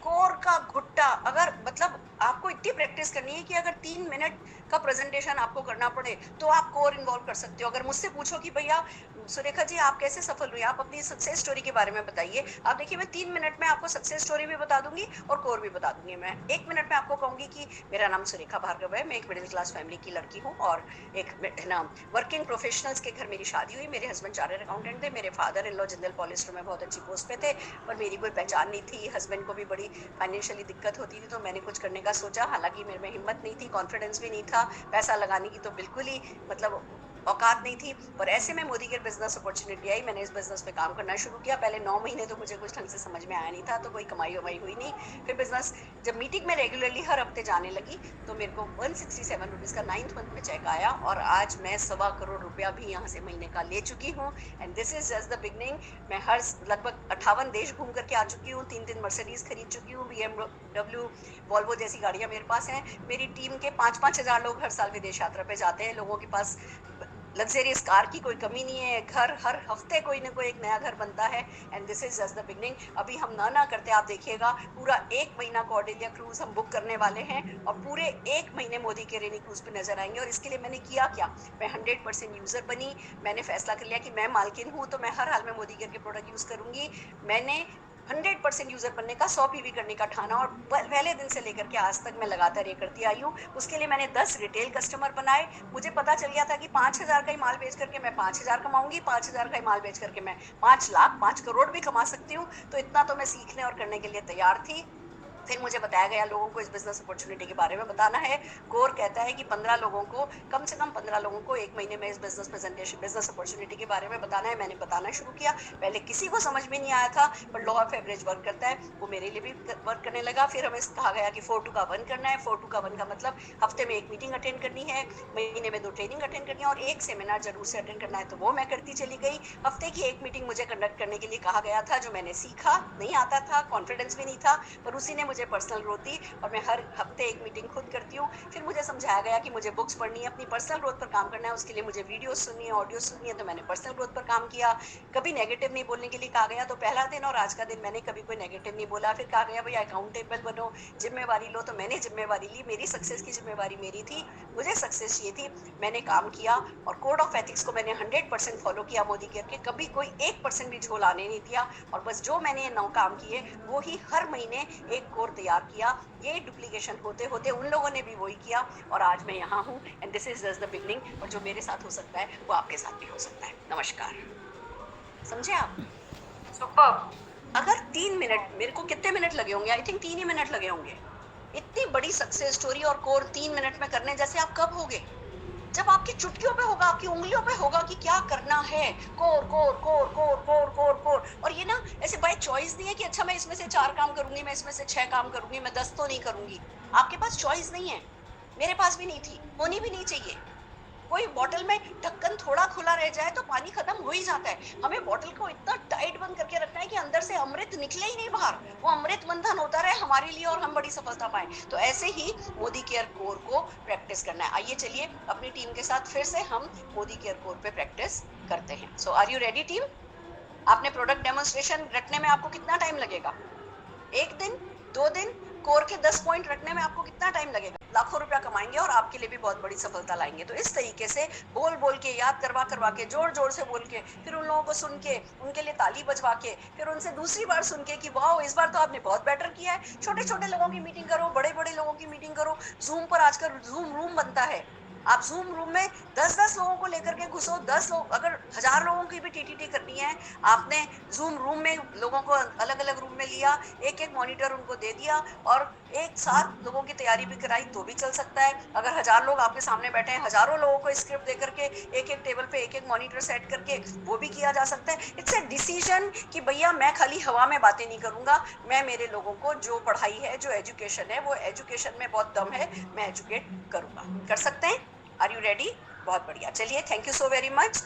कोर का घुट्टा, अगर मतलब आपको इतनी प्रैक्टिस करनी है कि अगर 3 मिनट का प्रेजेंटेशन आपको करना पड़े तो आप कोर इन्वॉल्व कर सकते हो। अगर मुझसे पूछो कि भैया सुरेखा जी आप कैसे सफल हुई, आप अपनी सक्सेस स्टोरी के बारे में बताइए, आप देखिए मैं 3 मिनट में आपको सक्सेस स्टोरी भी बता दूंगी और कोर भी बता दूंगी। मैं 1 मिनट में आपको कहूंगी कि मेरा नाम सुरेखा भार्गव है, मैं एक मिडिल क्लास फैमिली की लड़की हूँ और एक ना वर्किंग प्रोफेशनल्स के घर मेरी शादी हुई। मेरे हस्बैंड चार्टर्ड अकाउंटेंट थे, मेरे father in law Jindal polyester में बहुत अच्छी पोस्ट पे थे, पर मेरी कोई पहचान नहीं थी। हस्बैंड को भी बड़ी फाइनेंशियली दिक्कत होती थी, तो मैंने कुछ करने का सोचा, हालांकि मेरे में हिम्मत नहीं थी, कॉन्फिडेंस भी नहीं था, पैसा लगाने की तो बिल्कुल ही मतलब औकात नहीं थी। और ऐसे में मोदी केयर बिजनेस अपॉर्चुनिटी आई, मैंने इस बिजनेस पे काम करना शुरू किया। पहले 9 महीने तो मुझे कुछ ढंग से समझ में आया नहीं था, तो कोई कमाई वमाई हुई नहीं। फिर बिजनेस जब मीटिंग में रेगुलरली हर हफ्ते जाने लगी तो मेरे को 167 रुपीज़ का 9th मंथ में चेक आया और आज मैं 1.25 करोड़ रुपया भी यहाँ से महीने का ले चुकी हूँ। And this is just the beginning. मैं हर लगभग 58 देश घूम करके आ चुकी हूँ, 3 मर्सिडीज खरीद चुकी हूँ, BMW वॉल्वो जैसी गाड़ियाँ मेरे पास हैं। मेरी टीम के 5-5 हज़ार लोग हर साल विदेश यात्रा पे जाते हैं। लोगों के पास लग्जरियस कार की कोई कमी नहीं है, घर हर हफ्ते कोई ना कोई एक नया घर बनता है। And this is just the beginning. अभी हम ना करते, आप देखिएगा पूरा 1 महीना कॉर्डेलिया क्रूज हम बुक करने वाले हैं और पूरे 1 महीने मोदी के रेनी क्रूज पे नजर आएंगे। और इसके लिए मैंने किया क्या, मैं 100% यूजर बनी। मैंने फैसला कर लिया कि मैं मालकिन हूँ तो मैं हर हाल में मोदी केयर के प्रोडक्ट यूज करूंगी। मैंने 100% यूजर बनने का, 100 PV करने का ठाना और पहले दिन से लेकर के आज तक मैं लगातार ये करती आई हूँ। उसके लिए मैंने 10 रिटेल कस्टमर बनाए। मुझे पता चल गया था कि 5,000 का ही माल बेच करके मैं 5,000 कमाऊंगी, 5,000 का ही माल बेच करके मैं 5 लाख 5 करोड़ भी कमा सकती हूँ। तो इतना तो मैं सीखने और करने के लिए तैयार थी। फिर मुझे बताया गया लोगों को इस बिजनेस अपॉर्चुनिटी के बारे में बताना है। कोर कहता है कि 15 लोगों को, कम से कम 15 लोगों को 1 महीने में इस बिजनेस अपॉर्चुनिटी के बारे में बताना है। मैंने बताना शुरू किया। पहले किसी को समझ में नहीं आया था, पर लॉ ऑफ एवरेज वर्क करता है, वो मेरे लिए भी वर्क करने लगा। फिर हमें कहा गया कि 4-2 का 1 करना है। 4-2 का 1 का मतलब हफ्ते में 1 मीटिंग अटेंड करनी है, महीने में 2 ट्रेनिंग अटेंड करनी है और 1 सेमिनार जरूर से अटेंड करना है। तो वो मैं करती चली गई। हफ्ते की 1 मीटिंग मुझे कंडक्ट करने के लिए कहा गया था, जो मैंने सीखा। नहीं आता था, कॉन्फिडेंस भी नहीं था, पर उसी ने मुझे पर्सनल ग्रोथ दी और मैं हर हफ्ते 1 मीटिंग खुद करती हूँ। फिर मुझे समझाया गया कि मुझे बुक्स पढ़नी है, अपनी पर्सनल ग्रोथ पर काम करना है, उसके लिए मुझे वीडियो सुननी है, ऑडियो सुननी है। तो मैंने पर्सनल ग्रोथ पर काम किया। कभी नेगेटिव नहीं बोलने के लिए कहा गया, तो पहला दिन और आज का दिन मैंने कभी कोई नेगेटिव नहीं बोला। फिर कहा गया भैया अकाउंटेबल बनो, जिम्मेवारी लो, तो मैंने जिम्मेवारी ली। मेरी सक्सेस की जिम्मेवारी मेरी थी, मुझे सक्सेस चाहिए थी, मैंने काम किया और कोड ऑफ एथिक्स को मैंने 100% फॉलो किया मोदी केयर के। कभी कोई 1% भी झोल आने नहीं दिया और बस जो मैंने 9 काम किए वो ही हर महीने एक कोर तैयार किया। ये डुप्लीकेशन होते होते उन लोगों ने भी वही किया और आज मैं यहाँ हूँ। And this is just the beginning. और जो मेरे साथ हो सकता है वो आपके साथ भी हो सकता है। नमस्कार। समझे आप? सुपर। अगर 3 मिनट, मेरे को कितने मिनट लगे होंगे, आई थिंक 3 ही मिनट लगे होंगे। इतनी बड़ी सक्सेस स्टोरी और कोर 3 मिनट में करने जैसे आप कब होगे? जब आपकी चुटकियों पे होगा, आपकी उंगलियों पे होगा कि क्या करना है। Core core core core core core core. और ये ना ऐसे बाय चॉइस नहीं है कि अच्छा मैं इसमें से 4 काम करूंगी, मैं इसमें से 6 काम करूंगी, मैं 10 तो नहीं करूंगी। आपके पास चॉइस नहीं है, मेरे पास भी नहीं थी, होनी भी नहीं चाहिए। कोई बॉटल में ढक्कन थोड़ा खुला रह जाए तो पानी खत्म हो ही जाता है। हमें बॉटल को इतना टाइट बंद करके रखना है कि अंदर से अमृत निकले ही नहीं बाहर, वो अमृत मंथन होता रहे हमारे लिए और हम बड़ी सफलता पाएं। तो ऐसे ही मोदी केयर कोर को प्रैक्टिस करना है। आइए चलिए अपनी टीम के साथ फिर से हम मोदी केयर कोर पे प्रैक्टिस करते हैं। सो आर यू रेडी टीम? आपने प्रोडक्ट डेमोन्स्ट्रेशन रखने में आपको कितना टाइम लगेगा? 1 दिन, 2 दिन? कोर के 10 पॉइंट रखने में आपको कितना टाइम लगेगा? लाखों रुपया कमाएंगे और आपके लिए भी बहुत बड़ी सफलता लाएंगे। तो इस तरीके से बोल बोल के, याद करवा करवा के, जोर जोर से बोल के, फिर उन लोगों को सुन के, उनके लिए ताली बजवा के, फिर उनसे दूसरी बार सुन के कि वाह इस बार तो आपने बहुत बेटर किया है। छोटे छोटे लोगों की मीटिंग करो, बड़े बड़े लोगों की मीटिंग करो। जूम पर आजकल जूम रूम बनता है, आप जूम रूम में 10-10 लोगों को लेकर के घुसो। 10 लोग, अगर 1000 लोगों की भी टीटीटी करनी है, आपने जूम रूम में लोगों को अलग अलग रूम में लिया, एक एक मॉनिटर उनको दे दिया और एक साथ लोगों की तैयारी भी कराई तो भी चल सकता है। अगर 1000 लोग आपके सामने बैठे हैं, हजारों लोगों को स्क्रिप्ट दे करके एक एक टेबल पे एक एक मॉनिटर सेट करके वो भी किया जा सकता है। इट्स ए डिसीजन कि भैया मैं खाली हवा में बातें नहीं करूंगा, मैं मेरे लोगों को जो पढ़ाई है, जो एजुकेशन है, वो एजुकेशन में बहुत दम है, मैं एजुकेट करूंगा। कर सकते हैं? Are you ready? बहुत बढ़िया। चलिए thank you so very much.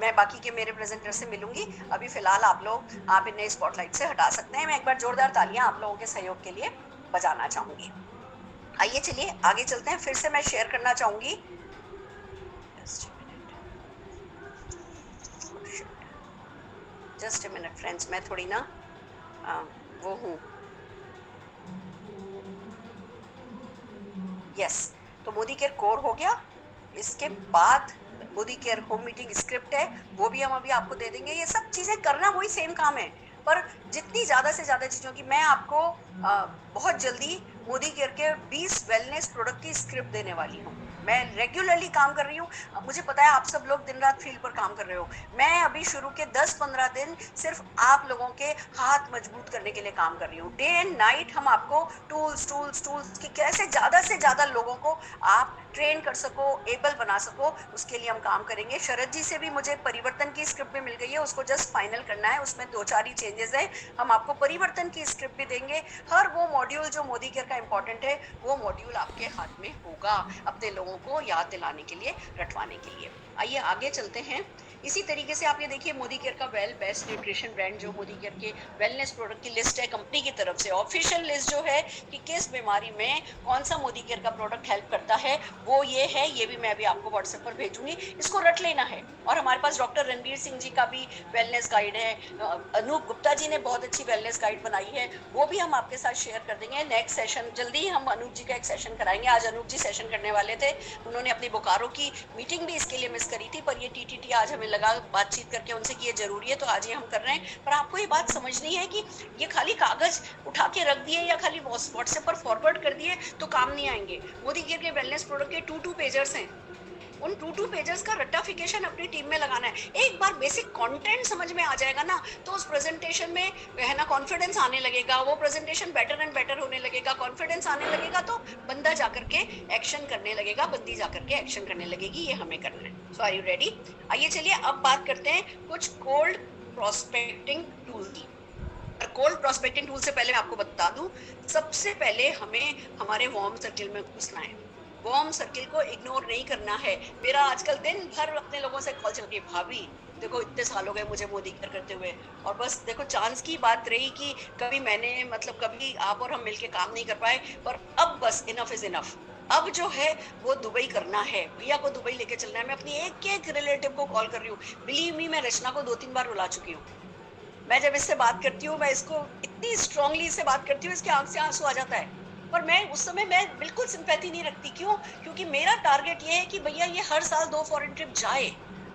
मैं बाकी के मेरे प्रेजेंटर से मिलूंगी। अभी फिलहाल आप इन्हें स्पॉटलाइट से हटा सकते हैं। मैं एक बार जोरदार तालियां आप लोगों के सहयोग के लिए बजाना चाहूंगी। आइए चलिए आगे चलते हैं। फिर से मैं शेयर करना चाहूंगी, जस्ट अ मिनट फ्रेंड्स, मैं थोड़ी ना वो हूँ। यस, तो मोदी केयर कोर हो गया। इसके बाद Modi care home meeting script है, वो भी हम अभी आपको दे देंगे। ये सब चीजें करना वही सेम काम है, पर जितनी ज्यादा से ज्यादा चीजों की मैं आपको बहुत जल्दी मोदी केयर के 20 वेलनेस प्रोडक्ट की स्क्रिप्ट देने वाली हूँ। मैं रेगुलरली काम कर रही हूँ, मुझे पता है आप सब लोग दिन रात फील्ड पर काम कर रहे हो। मैं अभी शुरू के 10-15 दिन सिर्फ आप लोगों के हाथ मजबूत करने के लिए काम कर रही हूँ। डे एंड नाइट हम आपको टूल्स कि कैसे ज्यादा से ज्यादा लोगों को आप ट्रेन कर सको, एबल बना सको, उसके लिए हम काम करेंगे। शरद जी से भी मुझे परिवर्तन की स्क्रिप्ट भी मिल गई है, उसको जस्ट फाइनल करना है, उसमें 2-4 ही चेंजेस है। हम आपको परिवर्तन की स्क्रिप्ट भी देंगे। हर वो मॉड्यूल जो मोदी केयर का इंपॉर्टेंट है वो मॉड्यूल आपके हाथ में होगा, अपने लोगों को याद दिलाने के लिए, रटवाने के लिए। आइए आगे चलते हैं। इसी तरीके से आप ये देखिए मोदी केयर का वेल बेस्ट न्यूट्रिशन ब्रांड जो मोदी केयर के वेलनेस प्रोडक्ट की लिस्ट है कंपनी की तरफ से, ऑफिशियल लिस्ट जो है कि किस बीमारी में कौन सा मोदी केयर का प्रोडक्ट हेल्प करता है, वो ये है। ये भी मैं अभी आपको व्हाट्सएप पर भेजूंगी, इसको रट लेना है। और हमारे पास डॉक्टर रणबीर सिंह जी का भी वेलनेस गाइड है, अनूप गुप्ता जी ने बहुत अच्छी वेलनेस गाइड बनाई है, वो भी हम आपके साथ शेयर कर देंगे। नेक्स्ट सेशन जल्दी ही हम अनूप जी का एक सेशन कराएंगे। आज अनूप जी सेशन करने वाले थे, उन्होंने अपनी बोकारो की मीटिंग भी इसके लिए मिस करी थी, पर ये टीटीटी आज हमें लगा बातचीत करके उनसे कि ये जरूरी है, तो आज ये हम कर रहे हैं। पर आपको ये बात समझनी है कि ये खाली कागज उठा के रख दिए या खाली व्हाट्सएप पर फॉरवर्ड कर दिए तो काम नहीं आएंगे। मोदी केयर के वेलनेस प्रोडक्ट के 2 पेजर्स हैं, उन 2 पेजर्स का रट्टाफिकेशन अपनी टीम में लगाना है। एक बार बेसिक कंटेंट समझ में आ जाएगा ना, तो उस प्रेजेंटेशन में है ना कॉन्फिडेंस आने लगेगा, वो प्रेजेंटेशन बेटर एंड बेटर होने लगेगा। कॉन्फिडेंस आने लगेगा तो बंदा जाकर के एक्शन करने लगेगा, बंदी जाकर के एक्शन करने लगेगी। ये हमें करना है। सो आर यू रेडी? आइए चलिए अब बात करते हैं कुछ कोल्ड प्रोस्पेक्टिंग टूल की। कोल्ड प्रोस्पेक्टिंग टूल से पहले मैं आपको बता दूं, सबसे पहले हमें हमारे वार्म सर्किल में घुसना है। वार्म सर्किल को इग्नोर नहीं करना है। मेरा आजकल दिन भर अपने लोगों से कॉल चल रही है, भाभी देखो इतने साल हो गए मुझे मोदी केयर करते हुए, और बस देखो चांस की बात रही कि कभी मैंने मतलब कभी आप और हम मिलके काम नहीं कर पाए, पर अब बस इनफ इज इनफ। अब जो है वो दुबई करना है, भैया को दुबई लेके चलना है। मैं अपनी एक रिलेटिव को कॉल कर रही हूँ। बिलीव मी, मैं रचना को 2-3 बार रुला चुकी हूँ। मैं जब इससे बात करती हूँ, मैं इसको इतनी स्ट्रांगली इससे बात करती हूँ, इसके आंख से आंसू आ जाता है। पर मैं उस समय मैं बिल्कुल सिंपैथी नहीं रखती। क्यों? क्योंकि मेरा टारगेट ये है कि भैया ये हर साल 2 फॉरेन ट्रिप जाए।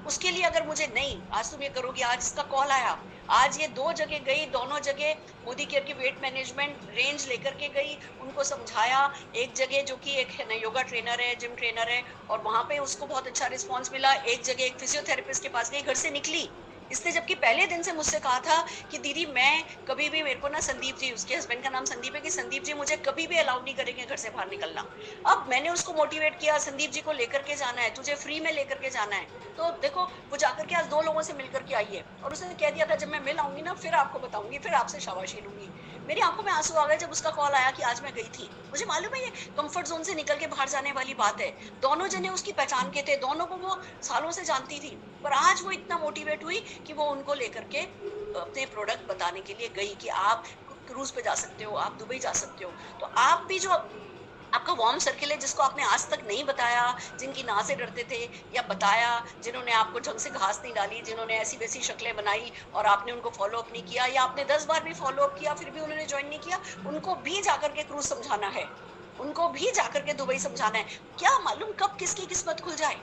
उसके लिए अगर मुझे नहीं, आज तुम ये करोगी, आज इसका कॉल आया, आज ये 2 जगह गई, दोनों जगह मोदी केयर की वेट मैनेजमेंट रेंज लेकर के गई, उनको समझाया। एक जगह जो कि एक है ना योगा ट्रेनर है, जिम ट्रेनर है, और वहाँ पे उसको बहुत अच्छा रिस्पॉन्स मिला। एक जगह एक फिजियोथेरेपिस्ट के पास गई, घर से निकली इसने जबकि पहले दिन से मुझसे कहा था कि दीदी मैं कभी भी, मेरे को ना संदीप जी, उसके हस्बैंड का नाम संदीप है, कि संदीप जी मुझे कभी भी अलाउ नहीं करेंगे घर से बाहर निकलना। अब मैंने उसको मोटिवेट किया, संदीप जी को लेकर के जाना है, तुझे फ्री में लेकर के जाना है। तो देखो वो जाकर के आज 2 लोगों से मिलकर के आई है, और उसने कह दिया था जब मैं मिल आऊंगी ना फिर आपको बताऊंगी, फिर आपसे शाबाशी लूंगी। मेरी आंखों में आंसू आ गए जब उसका कॉल आया कि आज मैं गई थी। मुझे मालूम है ये कंफर्ट जोन से निकल के बाहर जाने वाली बात है। दोनों जने उसकी पहचान के थे, दोनों को वो सालों से जानती थी, पर आज वो इतना मोटिवेट हुई कि वो उनको लेकर के अपने प्रोडक्ट बताने के लिए गई कि आप क्रूज पे जा सकते हो, आप दुबई जा सकते हो। तो आप भी जो आपका वार्म सर्किल है, जिसको आपने आज तक नहीं बताया, जिनकी ना से डरते थे या बताया, जिन्होंने आपको ढंग से घास नहीं डाली, जिन्होंने ऐसी वैसी शक्लें बनाई और आपने उनको फॉलो अप नहीं किया, या आपने 10 बार भी फॉलो अप किया फिर भी उन्होंने ज्वाइन नहीं किया, उनको भी जाकर के क्रूज समझाना है, उनको भी जाकर के दुबई समझाना है। क्या मालूम कब किसकी किस्मत खुल जाए।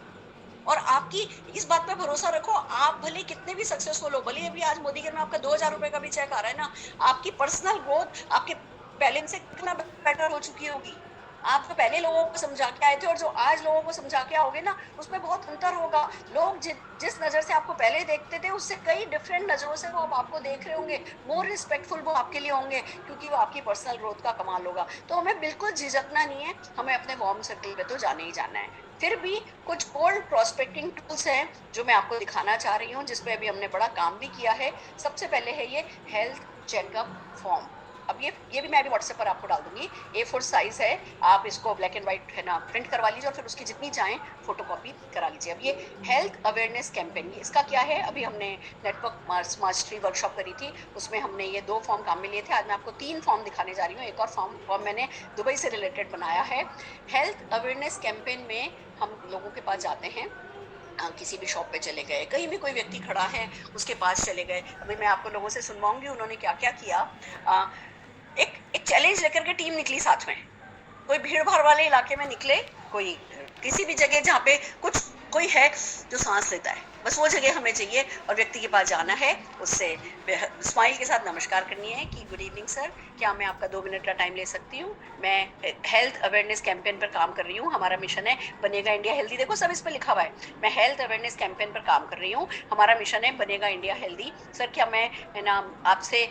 और आपकी इस बात पे भरोसा रखो, आप भले कितने भी सक्सेसफुल हो, भले अभी आज मोदी केयर में आपका 2000 रुपए का भी चेक आ रहा है ना, आपकी पर्सनल ग्रोथ आपके पहले से कितना बेटर हो चुकी होगी। आप जो पहले लोगों को समझा के आए थे और जो आज लोगों को समझा के आओगे ना, उसमें बहुत अंतर होगा। लोग जिस नज़र से आपको पहले देखते थे उससे कई डिफरेंट नज़रों से वो आपको देख रहे होंगे, मोर रिस्पेक्टफुल वो आपके लिए होंगे, क्योंकि वो आपकी पर्सनल ग्रोथ का कमाल होगा। तो हमें बिल्कुल झिझकना नहीं है, हमें अपने वार्म सर्किल पे तो जाने ही जाना है। फिर भी कुछ कोल्ड प्रोस्पेक्टिंग टूल्स हैं जो मैं आपको दिखाना चाह रही हूँ, जिसपे अभी हमने बड़ा काम भी किया है। सबसे पहले है ये हेल्थ चेकअप फॉर्म। अब ये भी मैं अभी व्हाट्सएप पर आपको डाल दूंगी, A4 साइज है, आप इसको ब्लैक एंड व्हाइट है ना प्रिंट करवा लीजिए और फिर उसकी जितनी चाहें फोटोकॉपी करा लीजिए। अब ये हेल्थ अवेयरनेस कैंपेन, इसका क्या है, अभी हमने नेटवर्क मास्टरी वर्कशॉप करी थी, उसमें हमने ये 2 फॉर्म काम में लिए थे। आज मैं आपको 3 फॉर्म दिखाने जा रही हूँ। एक और फॉर्म मैंने दुबई से रिलेटेड बनाया है। हेल्थ अवेयरनेस कैंपेन में हम लोगों के पास जाते हैं, किसी भी शॉप पे चले गए, कहीं भी कोई व्यक्ति खड़ा है उसके पास चले गए। अभी मैं आपको लोगों से सुनवाऊंगी उन्होंने क्या क्या किया। एक चैलेंज लेकर के टीम निकली साथ में, कोई भीड़ भाड़ वाले इलाके में निकले कोई किसी भी जगह जहाँ पे कुछ कोई है जो सांस लेता है, बस वो जगह हमें चाहिए और व्यक्ति के पास जाना है, उससे स्माइल के साथ नमस्कार करनी है कि गुड इवनिंग सर, क्या मैं आपका 2 मिनट का टाइम ले सकती हूँ? मैं हेल्थ अवेयरनेस कैंपेन पर काम कर रही हूँ, हमारा मिशन है बनेगा इंडिया हेल्दी। देखो सब इस पर लिखा हुआ है, मैं हेल्थ अवेयरनेस कैंपेन पर काम कर रही हूँ, हमारा मिशन है बनेगा इंडिया हेल्दी। सर क्या मैं है ना आपसे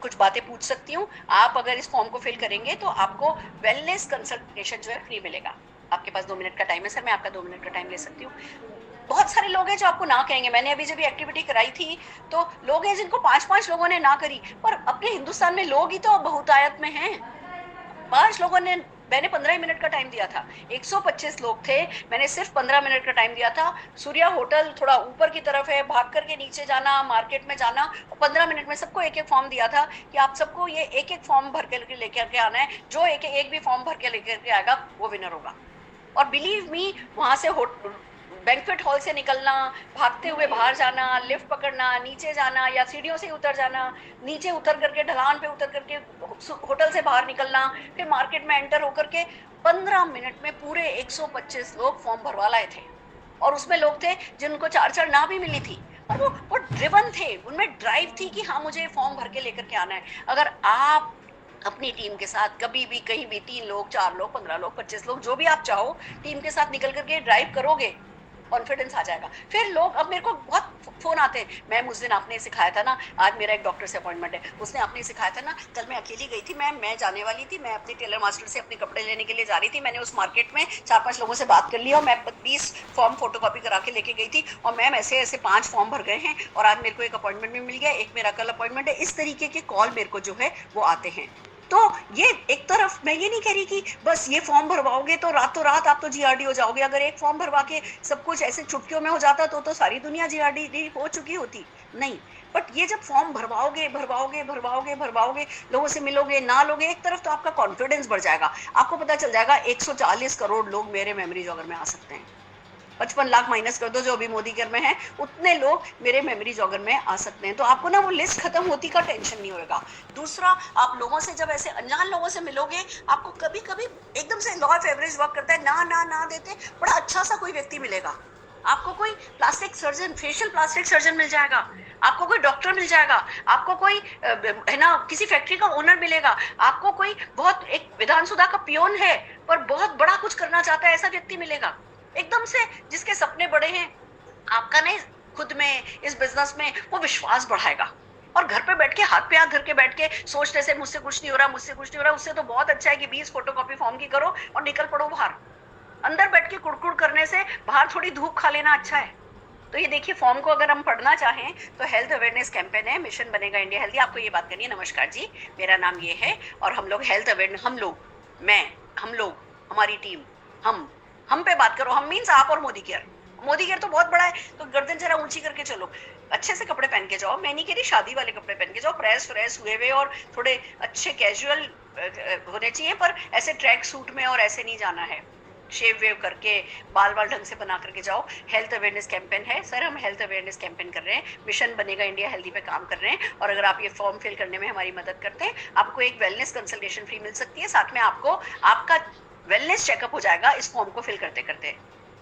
कुछ बातें पूछ सकती हूँ? आप अगर इस फॉर्म को फिल करेंगे तो आपको वेलनेस कंसल्टेशन जो है फ्री मिलेगा। आपके पास 2 मिनट का टाइम है सर, मैं आपका 2 मिनट का टाइम ले सकती हूँ। बहुत सारे लोग हैं जो आपको ना कहेंगे। मैंने अभी जब एक्टिविटी कराई थी तो लोग हैं जिनको 5-5 लोगों ने ना करी, पर अपने हिंदुस्तान में लोग ही तो बहुतायत में हैं। 5 लोगों ने, मैंने 15 मिनट का टाइम दिया था, 125 लोग थे, मैंने सिर्फ 15 मिनट का टाइम दिया था। सूर्या होटल थोड़ा ऊपर की तरफ है, भाग करके नीचे जाना, मार्केट में जाना, और 15 मिनट में सबको एक एक फॉर्म दिया था कि आप सबको ये एक एक फॉर्म भर के लेकर के आना है, जो एक भी फॉर्म भर के लेकर के आएगा वो विनर होगा। और बिलीव मी, वहां से बैंक्वेट हॉल से निकलना, भागते हुए बाहर जाना, लिफ्ट पकड़ना, नीचे जाना या सीढ़ियों से उतर जाना, नीचे उतर करके ढलान पे उतर करके होटल से बाहर निकलना, फिर मार्केट में एंटर होकर के 15 मिनट में पूरे 125 लोग फॉर्म भरवा लाए थे। और उसमें लोग थे जिनको 4 ना भी मिली थी, और वो ड्रिवन थे, उनमें ड्राइव थी कि हाँ मुझे फॉर्म भर के लेकर के आना है। अगर आप अपनी टीम के साथ कभी भी कहीं भी 3 लोग, 4 लोग, 15 लोग, 25 लोग, जो भी आप चाहो, टीम के साथ निकल करके ड्राइव करोगे, कॉन्फिडेंस आ जाएगा। फिर लोग, अब मेरे को बहुत फोन आते हैं, मैम उस दिन आपने सिखाया था ना, आज मेरा एक डॉक्टर से अपॉइंटमेंट है, उसने आपने सिखाया था ना, कल मैं अकेली गई थी मैम, मैं जाने वाली थी, मैं अपने टेलर मास्टर से अपने कपड़े लेने के लिए जा रही थी, मैंने उस मार्केट में 4-5 लोगों से बात कर ली और मैं 20 फॉर्म फोटोकॉपी करा के लेके गई थी, और मैम ऐसे ऐसे 5 फॉर्म भर गए हैं और आज मेरे को एक अपॉइंटमेंट भी मिल गया, एक मेरा कल अपॉइंटमेंट है। इस तरीके के कॉल मेरे को जो है वो आते हैं। तो ये एक तरफ, मैं ये नहीं कह रही कि बस ये फॉर्म भरवाओगे तो रातों रात आप तो जीआरडी हो जाओगे। अगर एक फॉर्म भरवा के सब कुछ ऐसे चुटकियों में हो जाता तो सारी दुनिया जीआरडी हो चुकी होती, नहीं। बट ये जब फॉर्म भरवाओगे भरवाओगे भरवाओगे भरवाओगे, लोगों से मिलोगे, ना लोगे, एक तरफ तो आपका कॉन्फिडेंस बढ़ जाएगा, आपको पता चल जाएगा 140 करोड़ लोग मेरे मेमोरी जॉगर में आ सकते हैं। 55 लाख माइनस कर दो जो अभी मोदी केयर में है, उतने लोग मेरे मेमोरी जॉगर में आ सकते हैं। तो आपको ना वो लिस्ट खत्म होती का टेंशन नहीं होगा। दूसरा, आप लोगों से जब ऐसे अनजान लोगों से मिलोगे, आपको कभी कभी एकदम से लॉ ऑफ एवरेज वर्क करता है, ना देते बड़ा अच्छा सा कोई व्यक्ति मिलेगा, आपको कोई plastic surgeon, facial plastic surgeon मिल जाएगा, आपको कोई डॉक्टर मिल जाएगा, आपको कोई है ना किसी फैक्ट्री का ओनर मिलेगा, आपको कोई बहुत, एक विधानसभा का पियोन है पर बहुत बड़ा कुछ करना चाहता है, ऐसा व्यक्ति मिलेगा एकदम से, जिसके सपने बड़े हैं। आपका नहीं खुद में, इस बिजनेस में वो विश्वास बढ़ाएगा। और घर पे बैठ के, हाथ पे हाथ धर के बैठ के सोचने से मुझसे कुछ नहीं हो रहा, मुझसे कुछ नहीं हो रहा, उससे तो बहुत अच्छा है कि 20 फोटोकॉपी फॉर्म की करो और निकल पड़ो बाहर। अंदर बैठ के कुड़कुड़ करने से बाहर थोड़ी धूप खा लेना अच्छा है। तो ये देखिए, फॉर्म को अगर हम पढ़ना चाहें तो हेल्थ अवेयरनेस कैंपेन है, मिशन बनेगा इंडिया हेल्दी। आपको ये बात करनी है, नमस्कार जी, मेरा नाम ये है और हम लोग हेल्थ अवेयरनेस, हम लोग, हमारी टीम, हम पे बात करो। हम मीन्स आप और मोदी केयर तो बहुत बड़ा है, तो गर्दन जरा ऊंची करके चलो, अच्छे से कपड़े पहन के जाओ। मैं नहीं कह रही शादी वाले कपड़े पहन के जाओ, प्रेस हुए हुए और थोड़े अच्छे कैजुअल होने चाहिए, पर ऐसे ट्रैक सूट में और ऐसे नहीं जाना है, शेव वेव करके, बाल ढंग से बना करके जाओ। हेल्थ अवेयरनेस कैंपेन है सर, हम हेल्थ अवेयरनेस कैंपेन कर रहे हैं, मिशन बनेगा इंडिया हेल्दी पे काम कर रहे हैं। और अगर आप ये फॉर्म फिल करने में हमारी मदद करते हैं, आपको एक वेलनेस कंसल्टेशन फ्री मिल सकती है, साथ में आपको आपका वेलनेस चेकअप हो जाएगा इस फॉर्म को फिल करते करते।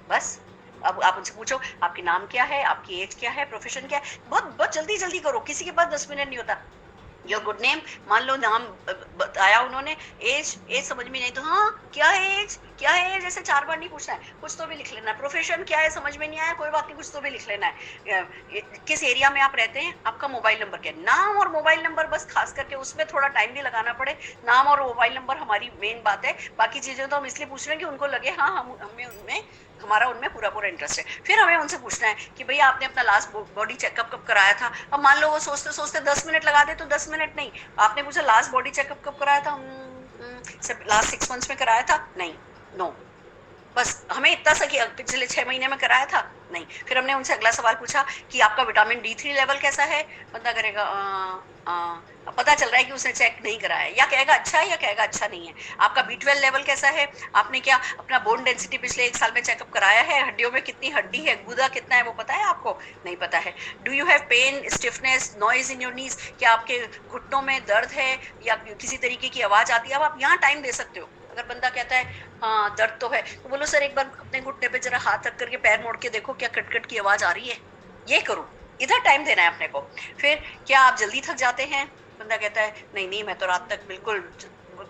बस अब आप उनसे पूछो आपकी नाम क्या है, आपकी एज क्या है, प्रोफेशन क्या है, बहुत जल्दी करो, किसी के पास 10 मिनट नहीं होता। योर गुड नेम, मान लो नाम बताया उन्होंने, एज समझ में नहीं तो हाँ क्या है एज, ऐसे 4 बार नहीं पूछना है, कुछ तो भी लिख लेना है। प्रोफेशन क्या है, समझ में नहीं आया, कोई बात नहीं, कुछ तो भी लिख लेना है। किस एरिया में आप रहते हैं, आपका मोबाइल नंबर क्या है, नाम और मोबाइल नंबर, बस खास करके उसमें थोड़ा टाइम भी लगाना पड़े। नाम और मोबाइल नंबर हमारी मेन बात है, बाकी चीजें तो हम इसलिए पूछ रहे हैं कि उनको लगे हाँ हमारा उनमें पूरा इंटरेस्ट है। फिर हमें उनसे पूछना है कि भैया आपने अपना लास्ट बॉडी चेकअप कब कराया था। अब मान लो वो सोचते 10 मिनट लगा दे तो 10 मिनट नहीं, आपने पूछा लास्ट बॉडी चेकअप कब कराया था, लास्ट 6 मंथ्स में कराया था, नहीं, नो, बस हमें इतना सा कि पिछले 6 महीने में कराया था, नहीं। फिर हमने उनसे अगला सवाल पूछा कि आपका विटामिन D3 लेवल कैसा है, बंदा करेगा पता चल रहा है कि उसने चेक नहीं कराया, या कहेगा अच्छा है या कहेगा अच्छा नहीं है। आपका B12 लेवल कैसा है, आपने क्या अपना बोन डेंसिटी पिछले 1 साल में चेकअप कराया है, हड्डियों में कितनी हड्डी है, गुदा कितना है वो पता है आपको, नहीं पता है। Do you have pain, stiffness, noise in your knees, क्या आपके घुटनों में दर्द है या किसी तरीके की आवाज आती है। अब आप यहाँ टाइम दे सकते हो, अगर बंदा कहता है हाँ दर्द तो है, तो बोलो सर एक बार अपने घुटने पे जरा हाथ रख करके पैर मोड़ के देखो क्या कटकट की आवाज आ रही है, ये करो, इधर टाइम देना है अपने को। फिर क्या आप जल्दी थक जाते हैं? बंदा कहता है नहीं नहीं मैं तो रात तक बिल्कुल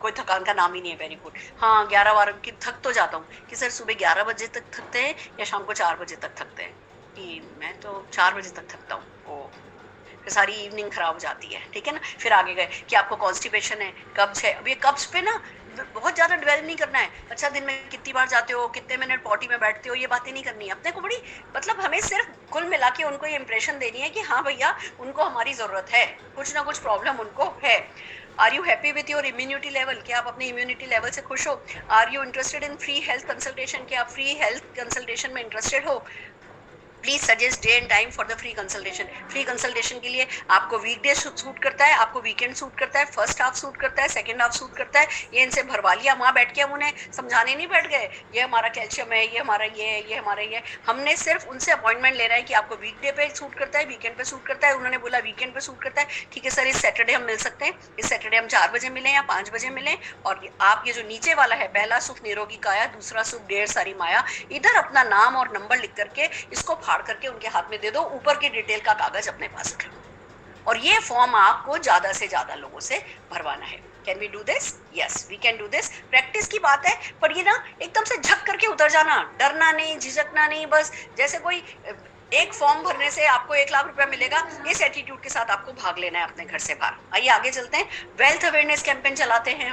कोई थकान का नाम ही नहीं है, वेरी गुड। हाँ 11 बार की थक तो जाता हूँ कि सर सुबह 11 बजे तक थकते हैं या शाम को 4 बजे तक थकते हैं? कि मैं तो 4 बजे तक थकता हूँ। ओ फिर सारी इवनिंग खराब हो जाती है, ठीक है ना। फिर आगे गए कि आपको कॉन्स्टिपेशन है, कब्ज है। अब ये कब्ज पे ना बहुत ज्यादा डिवेल्प नहीं करना है, अच्छा दिन में कितनी बार जाते हो, कितने मिनट पॉटी में बैठते हो, ये बातें नहीं करनी है अपने को। बड़ी मतलब हमें सिर्फ कुल मिला के उनको ये इंप्रेशन देनी है कि हाँ भैया उनको हमारी जरूरत है, कुछ ना कुछ प्रॉब्लम उनको है। Are you happy with your immunity level? क्या आप अपने इम्यूनिटी लेवल से खुश हो? Are you interested in free health consultation? क्या आप फ्री हेल्थ कंसल्टेशन में इंटरेस्टेड हो? Please suggest day and time for the free consultation. Free consultation के लिए आपको वीकडे सूट करता है, आपको वीकेंड सूट करता है, फर्स्ट हाफ सूट करता है, सेकंड हाफ सूट करता है। ये इनसे भरवा लिया, वहां बैठ के हम उन्हें समझाने नहीं बैठ गए ये हमारा कैल्शियम है, ये हमारा ये है, ये हमारा ये। हमने सिर्फ उनसे अपॉइंटमेंट लेना है कि आपको वीकडे पे सूट करता है, वीकेंड पे सूट करता है। उन्होंने बोला वीकेंड पे सूट करता है, ठीक है सर इस सैटरडे हम मिल सकते हैं, इस सैटरडे हम 4 बजे मिलें या 5 बजे मिलें। और आप ये जो नीचे वाला है, पहला सुख निरोगी काया, दूसरा सुख ढेर सारी माया, इधर अपना नाम और नंबर लिख करके इसको फाड़ करके उनके हाथ में दे दो, ऊपर की डिटेल का कागज अपने पास रख लो। और ये फॉर्म आपको ज्यादा से ज्यादा लोगों से भरवाना है। Can we do this? Yes we can do this. Practice की बात है, पर ये ना एकदम से झक करके उतर जाना, डरना नहीं, झिझकना नहीं। बस जैसे कोई एक फॉर्म भरने से आपको 1 लाख रुपया मिलेगा, इस एटीट्यूड के साथ आपको भाग लेना है अपने घर से बाहर। आइए आगे चलते हैं। वेल्थ अवेयरनेस कैंपेन चलाते हैं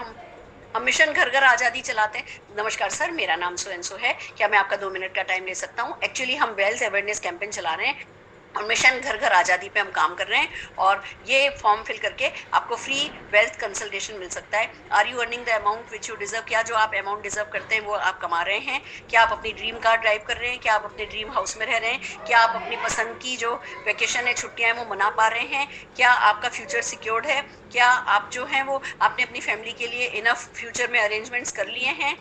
हम मिशन घर घर आजादी चलाते हैं। नमस्कार सर, मेरा नाम सो एंड सो है, क्या मैं आपका 2 मिनट का टाइम ले सकता हूँ? एक्चुअली हम वेल्थ अवेयरनेस कैंपेन चला रहे हैं और मिशन घर घर आजादी पे हम काम कर रहे हैं, और ये फॉर्म फिल करके आपको फ्री वेल्थ कंसल्टेशन मिल सकता है। Are you earning the amount which you deserve? क्या जो आप अमाउंट डिजर्व करते हैं वो आप कमा रहे हैं? क्या आप अपनी ड्रीम कार ड्राइव कर रहे हैं? क्या आप अपने ड्रीम हाउस में रह रहे हैं? क्या आप अपनी पसंद की जो वेकेशन है, छुट्टियां हैं, वो मना पा रहे हैं? क्या आपका फ्यूचर सिक्योर्ड है? क्या आप जो हैं वो आपने अपनी फैमिली के लिए इनफ फ्यूचर में अरेंजमेंट्स कर लिए हैं?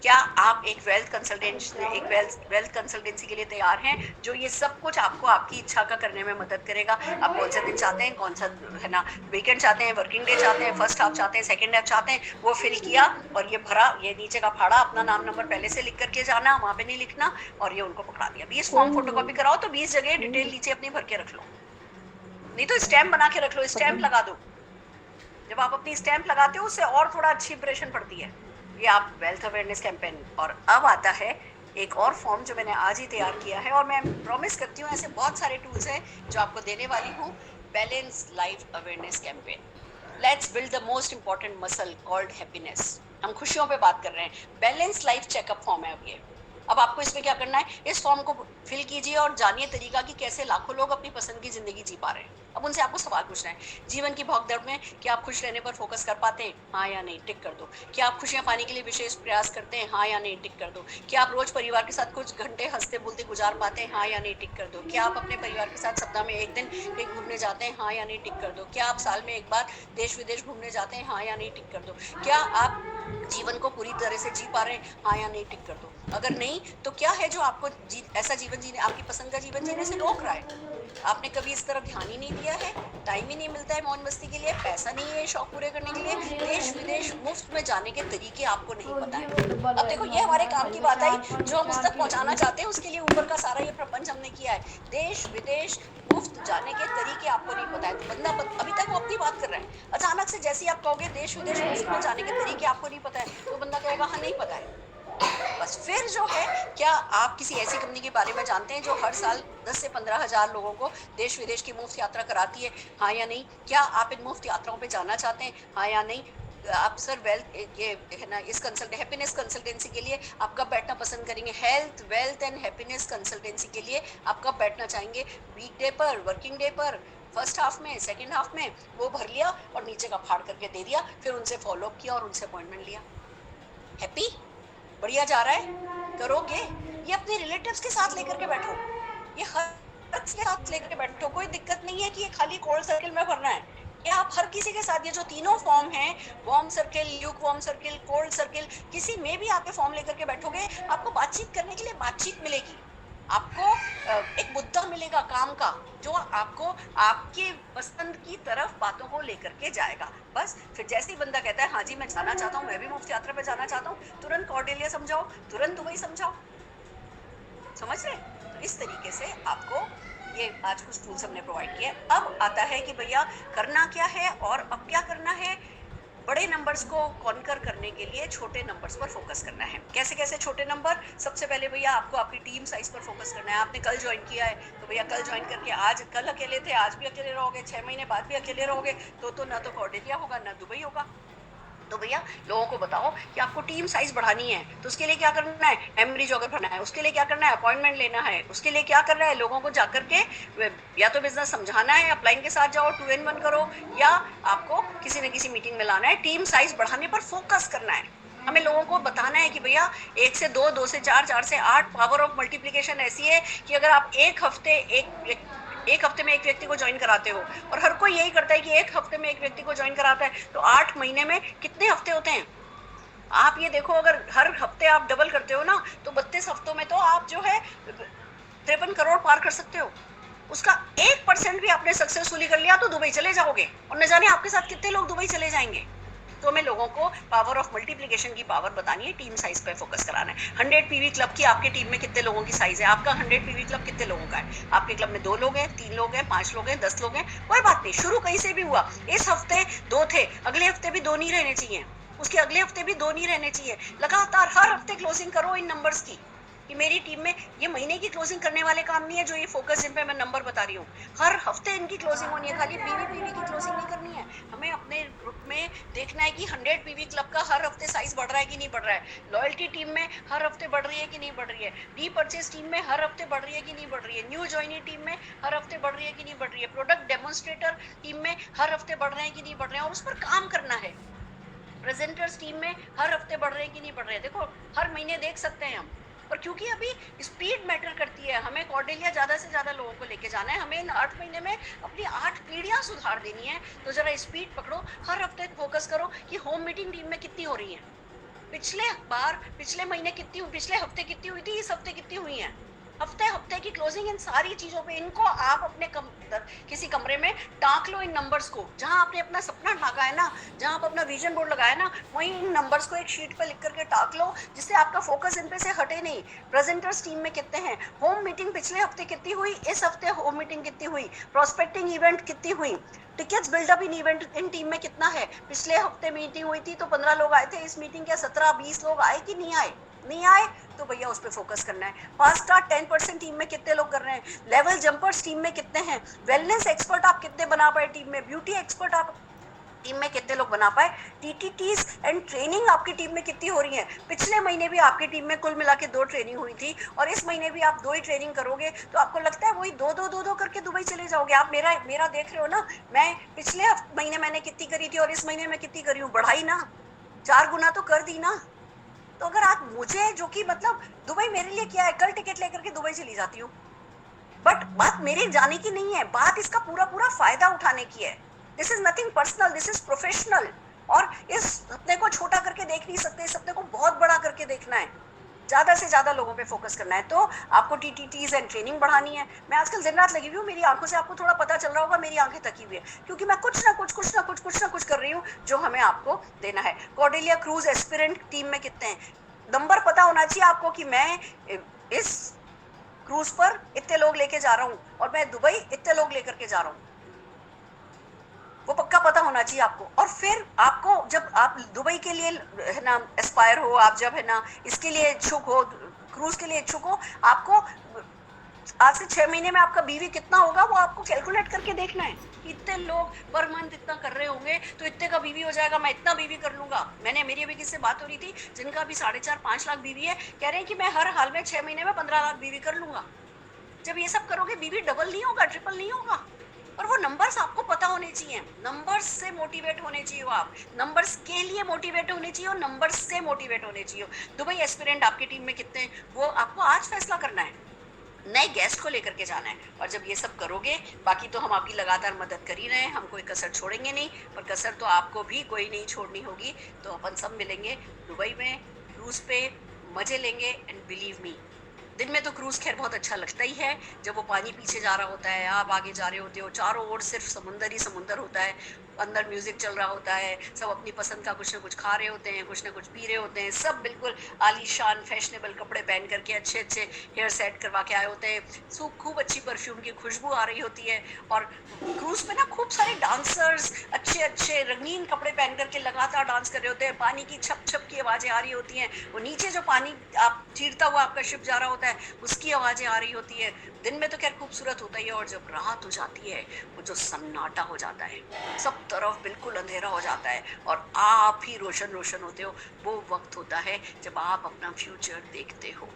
क्या आप एक वेल्थ कंसल्टेंसी के लिए तैयार हैं जो ये सब कुछ आपको आपकी इच्छा का करने में मदद करेगा? आप कौन सा दिन चाहते हैं, कौन सा है ना वीकेंड चाहते हैं, वर्किंग डे चाहते हैं, फर्स्ट हाफ चाहते हैं, सेकंड हाफ चाहते हैं, वो फिल किया और ये भरा, ये नीचे का फाड़ा, अपना नाम नंबर पहले से लिख करके जाना, वहाँ पे नहीं लिखना, और ये उनको पकड़ा दिया। 20 फॉर्म फोटोकॉपी कराओ तो 20 जगह डिटेल नीचे अपनी भर के रख लो, नहीं तो स्टैम्प बना के रख लो, स्टैम्प लगा दो। जब आप अपनी स्टैम्प लगाते हो उससे और थोड़ा अच्छी इंप्रेशन पड़ती है। ये आप वेल्थ अवेयरनेस कैंपेन। और अब आता है एक और फॉर्म जो मैंने आज ही तैयार किया है, और मैं प्रॉमिस करती हूँ ऐसे बहुत सारे टूल्स हैं जो आपको देने वाली हूँ। Balance life awareness campaign. Let's build the most important muscle called happiness. हम खुशियों पे बात कर रहे हैं। बैलेंस लाइफ चेकअप फॉर्म है अब ये। अब आपको इसमें क्या करना है, इस फॉर्म को फिल कीजिए और जानिए तरीका कि कैसे लाखों लोग अपनी पसंद की जिंदगी जी पा रहे हैं। अब उनसे आपको सवाल पूछना है, जीवन की भगदड़ में क्या आप खुश रहने पर फोकस कर पाते हैं? हाँ या नहीं, टिक कर दो। क्या आप खुशियां पाने के लिए विशेष प्रयास करते हैं? हाँ या नहीं, टिक कर दो। क्या आप रोज परिवार के साथ कुछ घंटे हंसते बोलते गुजार पाते हैं? हाँ या नहीं, टिक कर दो। क्या आप अपने परिवार के साथ सप्ताह में 1 दिन कहीं घूमने जाते हैं? हाँ या नहीं, टिक कर दो। क्या आप साल में 1 बार देश विदेश घूमने जाते हैं? हाँ या नहीं, टिक कर दो। क्या आप जीवन को पूरी तरह से जी पा रहे हैं? हाँ या नहीं, टिक कर दो। अगर नहीं तो क्या है जो आपको ऐसा जीवन जीने, आपकी पसंद का जीवन जीने से रोक रहा है? आपने कभी इस तरफ ध्यान ही नहीं दिया है, टाइम ही नहीं मिलता है मौज मस्ती के लिए, पैसा नहीं है शौक पूरे करने के लिए, देश विदेश मुफ्त में जाने के तरीके आपको नहीं पता है। अब देखो ये हमारे काम की बात आई, जो हम उस तक पहुंचाना चाहते हैं उसके लिए ऊपर का सारा ये प्रपंच हमने किया है। देश विदेश मुफ्त जाने के तरीके आपको नहीं पता है, तो बंदा अभी तक वो अपनी बात कर रहे हैं। अचानक से जैसे आप कहोगे देश विदेश मुफ्त में जाने के तरीके आपको नहीं पता है, तो बंदा कहेगा हाँ नहीं पता है। बस फिर जो है, क्या आप किसी ऐसी कंपनी के बारे में जानते हैं जो हर साल 10 से 15 हज़ार लोगों को देश विदेश की मुफ्त यात्रा कराती है? हाँ या नहीं? क्या आप इन मुफ्त यात्राओं पे जाना चाहते हैं? हाँ या नहीं? आप सर वेल्थ ये है ना, इस हैप्पीनेस कंसल्टेंसी के लिए आप कब बैठना पसंद करेंगे? Health wealth and happiness consultancy के लिए आप कब बैठना चाहेंगे? वीकडे पर, वर्किंग डे पर, फर्स्ट हाफ में, सेकेंड हाफ में? वो भर लिया और नीचे का फाड़ करके दे दिया, फिर उनसे फॉलोअप किया और उनसे अपॉइंटमेंट लिया। हैप्पी? बढ़िया जा रहा है? करोगे? ये अपने रिलेटिव्स के साथ लेकर के बैठो, ये हर के साथ लेकर के बैठो। कोई दिक्कत नहीं है कि ये खाली कोल्ड सर्किल में भरना है, ये आप हर किसी के साथ, ये जो तीनों फॉर्म हैं, warm circle, Luke warm circle, cold circle, किसी में भी आप ये फॉर्म लेकर के बैठोगे, आपको बातचीत करने के लिए बातचीत मिलेगी। आपको एक मुद्दा मिलेगा काम का जो आपको आपके पसंद की तरफ बातों को लेकर के जाएगा। बस फिर जैसे ही बंदा कहता है हाँ जी मैं जाना चाहता हूँ, मैं भी मुफ्त यात्रा पे जाना चाहता हूँ, तुरंत कॉर्डेलिया समझाओ, तुरंत दुबई समझाओ। समझ रहे? तो इस तरीके से आपको ये आज कुछ टूल्स हमने प्रोवाइड किए। अब आता है कि भैया करना क्या है और अब क्या करना है। बड़े नंबर्स को कॉन्कर करने के लिए छोटे नंबर्स पर फोकस करना है। कैसे कैसे छोटे नंबर? सबसे पहले भैया आपको आपकी टीम साइज पर फोकस करना है। आपने कल ज्वाइन किया है तो भैया कल ज्वाइन करके आज कल अकेले थे, आज भी अकेले रहोगे, 6 महीने बाद भी अकेले रहोगे तो ना तो कॉर्डेलिया होगा ना दुबई होगा। तो भैया लोगों को बताओ कि आपको टीम साइज बढ़ानी है तो उसके लिए क्या करना है, एमरी जॉगर भरना है, उसके लिए क्या करना है, अपॉइंटमेंट लेना है, उसके लिए क्या करना है, लोगों को जाकर के या तो बिजनेस समझाना है, अपलाइन के साथ जाओ 2-in-1 करो, या आपको किसी न किसी मीटिंग में लाना है। टीम साइज बढ़ाने पर फोकस करना है। हमें लोगों को बताना है कि भैया 1 से 2, 2 से 4, 4 से 8 पावर ऑफ मल्टीप्लिकेशन ऐसी है कि अगर आप एक हफ्ते में एक व्यक्ति को ज्वाइन कराते हो, और हर कोई यही करता है कि एक हफ्ते में एक व्यक्ति को ज्वाइन कराता है, तो 8 महीने में कितने हफ्ते होते हैं? आप ये देखो, अगर हर हफ्ते आप डबल करते हो ना तो 32 हफ्तों में तो आप जो है 53 करोड़ पार कर सकते हो। उसका 1% भी आपने सक्सेसफुली कर लिया तो दुबई चले जाओगे, और न जाने आपके साथ कितने लोग दुबई चले जाएंगे। तो हमें लोगों को पावर ऑफ मल्टीप्लिकेशन की पावर बतानी है, टीम साइज पे फोकस कराना है। 100 पीवी क्लब की आपके टीम में कितने लोगों की साइज है? आपका 100 पीवी क्लब कितने लोगों का है? आपके क्लब में 2 लोग हैं, 3 लोग हैं, 5 लोग हैं, 10 लोग हैं, कोई बात नहीं, शुरू कहीं से भी हुआ। इस हफ्ते 2 थे, अगले हफ्ते भी 2 नहीं रहने चाहिए, उसके अगले हफ्ते भी 2 नहीं रहने चाहिए। लगातार हर हफ्ते क्लोजिंग करो इन नंबर्स की कि मेरी टीम में ये महीने की क्लोजिंग करने वाले काम नहीं है जो ये फोकस जिन पे मैं नंबर बता रही हूँ, हर हफ्ते इनकी क्लोजिंग होनी है। खाली पीवी की क्लोजिंग नहीं करनी है, हमें अपने ग्रुप में देखना है कि 100 पीवी क्लब का हर हफ्ते साइज बढ़ रहा है कि नहीं बढ़ रहा है, लॉयल्टी टीम में हर हफ्ते बढ़ रही है कि नहीं बढ़ रही है, डी परचेज टीम में हर हफ्ते बढ़ रही है कि नहीं बढ़ रही है, न्यू ज्वाइनी टीम में हर हफ्ते बढ़ रही है कि नहीं बढ़ रही है, प्रोडक्ट डेमोन्स्ट्रेटर टीम में हर हफ्ते बढ़ रहे हैं कि नहीं बढ़ रहे हैं, और उस पर काम करना है। प्रेजेंटर्स टीम में हर हफ्ते बढ़ रहे हैं कि नहीं बढ़ रहे हैं, देखो हर महीने देख सकते हैं हम। और क्योंकि अभी स्पीड मैटर करती है, हमें कॉर्डेलिया ज़्यादा से ज़्यादा लोगों को लेके जाना है, हमें इन 8 महीने में अपनी 8 पीढ़ियाँ सुधार देनी है। तो ज़रा स्पीड पकड़ो, हर हफ्ते फोकस करो कि होम मीटिंग टीम में कितनी हो रही है, पिछले महीने कितनी हुई, पिछले हफ्ते कितनी हुई थी, इस हफ्ते कितनी हुई है, हफ्ते की क्लोजिंग। इन सारी चीजों पे इनको आप अपने किसी कमरे में टाँक लो, इन नंबर्स को। जहां आपने अपना सपना टाँका है ना, जहां आप अपना विजन बोर्ड लगाया ना, वहीं इन नंबर्स को एक शीट पे लिख करके टाँक लो, जिससे आपका फोकस इन पे से हटे नहीं। प्रेजेंटर्स टीम में कितने हैं, होम मीटिंग पिछले हफ्ते कितनी हुई, इस हफ्ते होम मीटिंग कितनी हुई, प्रोस्पेक्टिंग इवेंट कितनी हुई, tickets buildup in event in team में कितना है। पिछले हफ्ते मीटिंग हुई थी तो 15 लोग आए थे, इस मीटिंग के 17-20 लोग आए कि नहीं आए, तो भैया उस पर फोकस करना है। फास्ट स्टार्ट 10% टीम में कितने लोग कर रहे हैं, लेवल जंपर्स टीम में कितने हैं, वेलनेस एक्सपर्ट आप कितने बना पाए टीम में, ब्यूटी एक्सपर्ट आप टीम में कितने लोग बना पाए, टीटीटीज एंड ट्रेनिंग आपकी टीम में कितनी हो रही है। पिछले महीने भी आपकी टीम में कुल मिला के 2 ट्रेनिंग हुई थी, और इस महीने भी आप 2 ही ट्रेनिंग करोगे, तो आपको लगता है वही 2 करके दुबई चले जाओगे। आप मेरा देख रहे हो ना, मैं पिछले महीने मैंने कितनी करी थी और इस महीने में कितनी करी हूँ, बढ़ाई ना, 4 गुना तो कर दी ना। तो अगर आप मुझे, जो कि मतलब दुबई मेरे लिए क्या है, कल टिकट लेकर के दुबई चली जाती हूँ, बट बात मेरे जाने की नहीं है, बात इसका पूरा फायदा उठाने की है। This is nothing personal, this is professional. और इस सपने को छोटा करके देख नहीं सकते, इस सपने को बहुत बड़ा करके देखना है, ज्यादा से ज्यादा लोगों पे फोकस करना है। तो आपको टीटीटीज एंड ट्रेनिंग बढ़ानी है। मैं आजकल दिन रात लगी हुई हूँ, मेरी आंखों से आपको थोड़ा पता चल रहा होगा, मेरी आंखें थकी हुई है, क्योंकि मैं कुछ ना कुछ कर रही हूँ जो हमें आपको देना है। कॉर्डेलिया क्रूज एस्पिरेंट टीम में कितने हैं, नंबर पता होना चाहिए आपको कि मैं इस क्रूज पर इतने लोग लेके जा रहा हूँ और मैं दुबई इतने लोग लेकर के जा रहा हूँ, वो पक्का पता होना चाहिए आपको। और फिर आपको, जब आप दुबई के लिए है ना एस्पायर हो, आप जब है ना इसके लिए इच्छुक हो, क्रूज के लिए इच्छुक हो, आपको आज से 6 महीने में आपका बीवी कितना होगा वो आपको कैलकुलेट करके देखना है। इतने लोग पर मंथ इतना कर रहे होंगे तो इतने का बीवी हो जाएगा, मैं इतना बीवी कर लूंगा। मैंने मेरी अभी किससे बात हो रही थी जिनका भी 4.5-5 लाख बीवी है, कह रहे हैं कि मैं हर हाल में 6 महीने में 15 लाख बीवी कर लूंगा। जब ये सब करोगे बीवी डबल नहीं होगा, ट्रिपल नहीं होगा। और वो नंबर्स आपको पता होने चाहिए, नंबर्स से मोटिवेट होने चाहिए, वो आप नंबर्स के लिए मोटिवेट होने चाहिए और नंबर्स से मोटिवेट होने चाहिए। दुबई एस्पिरेंट आपकी टीम में कितने हैं वो आपको आज फैसला करना है, नए गेस्ट को लेकर के जाना है। और जब ये सब करोगे, बाकी तो हम आपकी लगातार मदद कर ही रहे हैं, हम कोई कसर छोड़ेंगे नहीं, पर कसर तो आपको भी कोई नहीं छोड़नी होगी। तो अपन सब मिलेंगे दुबई में, क्रूज पे, मजे लेंगे। एंड बिलीव मी, दिन में तो क्रूज खैर बहुत अच्छा लगता ही है, जब वो पानी पीछे जा रहा होता है, आप आगे जा रहे होते हो, चारों ओर सिर्फ समुंदर ही समुंदर होता है, अंदर म्यूजिक चल रहा होता है, सब अपनी पसंद का कुछ ना कुछ खा रहे होते हैं, कुछ ना कुछ पी रहे होते हैं, सब बिल्कुल आलीशान फैशनेबल कपड़े पहन करके अच्छे अच्छे हेयर सेट करवा के आए होते हैं, सो खूब अच्छी परफ्यूम की खुशबू आ रही होती है। और क्रूज पे ना खूब सारे डांसर्स अच्छे अच्छे रंगीन कपड़े पहन करके लगातार डांस कर रहे होते हैं, पानी की छप छप की आवाजें आ रही होती हैं, वो नीचे जो पानी आप चीरता हुआ आपका शिप जा रहा होता है उसकी आवाजें आ रही होती है। दिन में तो खैर खूबसूरत होता ही है, और जब रात हो जाती है वो जो सन्नाटा हो जाता है, सब तरफ बिल्कुल अंधेरा हो जाता है और आप ही रोशन रोशन होते हो, वो वक्त होता है जब आप अपना फ्यूचर देखते हो।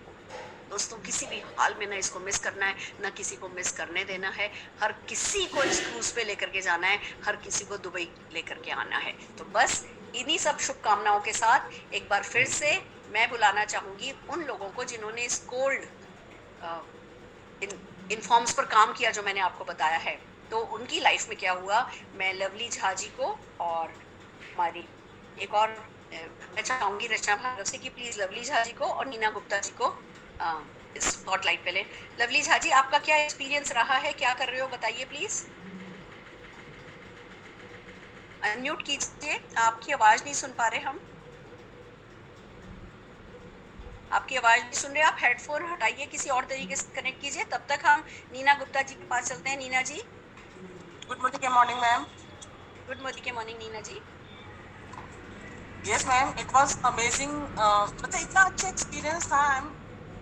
दोस्तों किसी भी हाल में ना इसको मिस करना है, ना किसी को मिस करने देना है, हर किसी को इस क्रूज पे लेकर के जाना है, हर किसी को दुबई लेकर के आना है। तो बस इन्हीं सब शुभकामनाओं के साथ एक बार फिर से मैं बुलाना चाहूंगी उन लोगों को जिन्होंने इस गोल्ड इन फॉर्म्स पर काम किया जो मैंने आपको बताया है, तो उनकी लाइफ में क्या हुआ। मैं लवली झा जी को और हमारी एक और मैं चाहूंगी रचना भार्गव से कि प्लीज लवली झा जी को और नीना गुप्ता जी को स्पॉटलाइट पे लें। लवली झा जी, आपका क्या एक्सपीरियंस रहा है, क्या कर रहे हो बताइए प्लीज। अनम्यूट कीजिए, आपकी आवाज नहीं सुन पा रहे हम, आपकी आवाज नहीं सुन रहे, आप हेडफोन हटाइए, किसी और तरीके से कनेक्ट कीजिए, तब तक हम नीना गुप्ता जी के पास चलते हैं। Neena ji. Good morning ma'am. Good morning Neena ji. Yes ma'am, it was amazing. मतलब इतना अच्छा एक्सपीरियंस था मैम,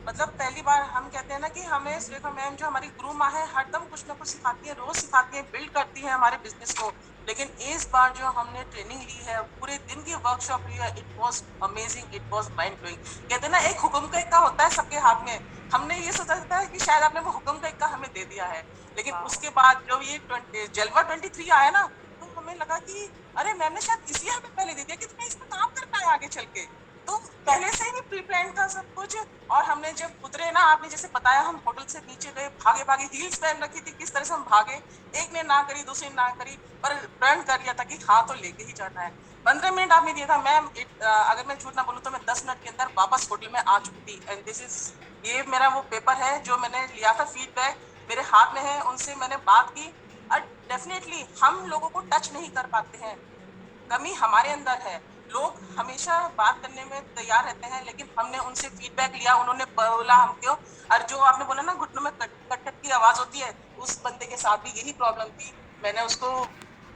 मतलब पहली बार हम कहते हैं ना कि हमें सुरेखा मैम जो हमारी गुरु माँ है हरदम कुछ ना कुछ सिखाती है, रोज सिखाती है, बिल्ड करती है हमारे बिजनेस को। लेकिन इस बार जो हमने ट्रेनिंग ली है, पूरे दिन की वर्कशॉप ली है, it was amazing, it was mind blowing. कहते हैं ना एक हुक्म का इक्का होता है सबके हाथ में, हमने ये सोचा था कि शायद आपने वो हुक्म का इक्का हमें दे दिया है, लेकिन उसके बाद जब ये जलवा 23 आया ना, तो हमें लगा कि अरे मैम ने शायद इसलिए हमें पहले दे दिया कि तुम्हें इसमें काम करना है आगे चल के, तो पहले से ही प्री प्लान था सब कुछ। और हमने जब उतरे ना, आपने जैसे बताया, हम होटल से नीचे गए, भागे भागे, हील्स पहन रखी थी, किस तरह से हम भागे, एक ने ना करी, दूसरी ने ना करी, पर प्रण कर लिया था कि हाँ तो लेके ही जाना है। 15 मिनट आपने दिया था मैम, अगर मैं झूठ ना बोलूँ तो मैं 10 मिनट के अंदर वापस होटल में आ चुकी थी। एंड दिस इज, ये मेरा वो पेपर है जो मैंने लिया था, फीडबैक मेरे हाथ में है, उनसे मैंने बात की। और डेफिनेटली हम लोगों को टच नहीं कर पाते हैं, कमी हमारे अंदर है, लोग हमेशा बात करने में तैयार रहते हैं, लेकिन हमने उनसे फीडबैक लिया, उन्होंने बोला हमको। और जो आपने बोला ना घुटनों में कट कट की आवाज होती है, उस बंदे के साथ भी यही प्रॉब्लम थी। मैंने उसको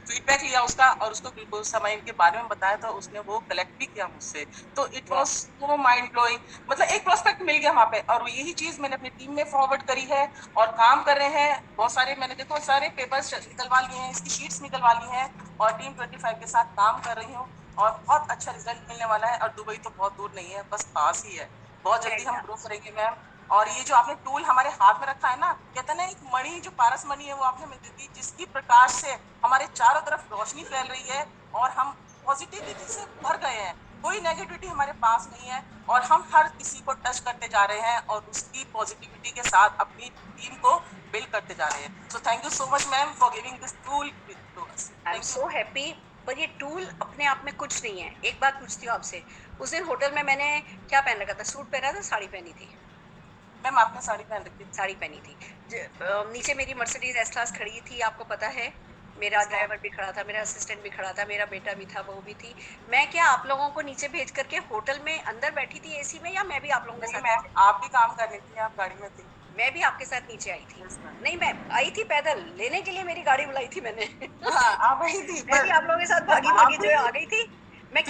फीडबैक लिया उसका, और उसको बिल्कुल समय के बारे में बताया था, उसने वो कलेक्ट भी किया मुझसे, तो it was so mind blowing. मतलब एक प्रोस्पेक्ट मिल गया वहाँ पे, और यही चीज मैंने अपनी टीम में फॉरवर्ड करी है और काम कर रहे हैं। बहुत सारे मैंने देखो सारे पेपर्स निकलवा लिए हैं, इसकी शीट्स निकलवा ली हैं, और टीम 25 के साथ काम कर रही हूँ, और बहुत अच्छा रिजल्ट मिलने वाला है। और दुबई तो बहुत दूर नहीं है, बस पास ही है, बहुत जल्दी हम ग्रो करेंगे मैम। और ये जो आपने टूल हमारे हाथ में रखा है ना, कहते हैं ना एक मणि, जो पारस मणि है, वो आपने हमें दी थी, जिसकी प्रकाश से हमारे चारों तरफ रोशनी फैल रही है, और हम पॉजिटिविटी से भर गए हैं, कोई नेगेटिविटी हमारे पास नहीं है, और हम हर किसी को टच करते जा रहे हैं, और उसकी पॉजिटिविटी के साथ अपनी टीम को बिल्ड करते जा रहे हैं। So thank you so much ma'am for giving this tool to us. I am so happy. पर ये टूल अपने आप में कुछ नहीं है। एक बात पूछती हूँ आपसे, उस दिन होटल में मैंने क्या पहन रखा था, सूट पहना था, साड़ी पहनी थी? मैम आपने साड़ी पहन रखी थी। साड़ी पहनी थी। नीचे मेरी मर्सिडीज एस क्लास खड़ी थी, आपको पता है, मेरा ड्राइवर भी खड़ा था, मेरा असिस्टेंट भी खड़ा था, मेरा बेटा भी था, वो भी थी। मैं क्या आप लोगों को नीचे भेज करके होटल में अंदर बैठी थी एसी में, या मैं भी आप लोगों के साथ? मैम आप भी काम कर रही थी, आप गाड़ी में थी। मैं भी आपके साथ नीचे आई थी। नहीं, मैं आई थी पैदल, लेने के लिए मेरी गाड़ी बुलाई थी मैंने। हाँ, आप आई थी। मैं भी आप लोगों के साथ भागी भागी जो आ गई थी। मैं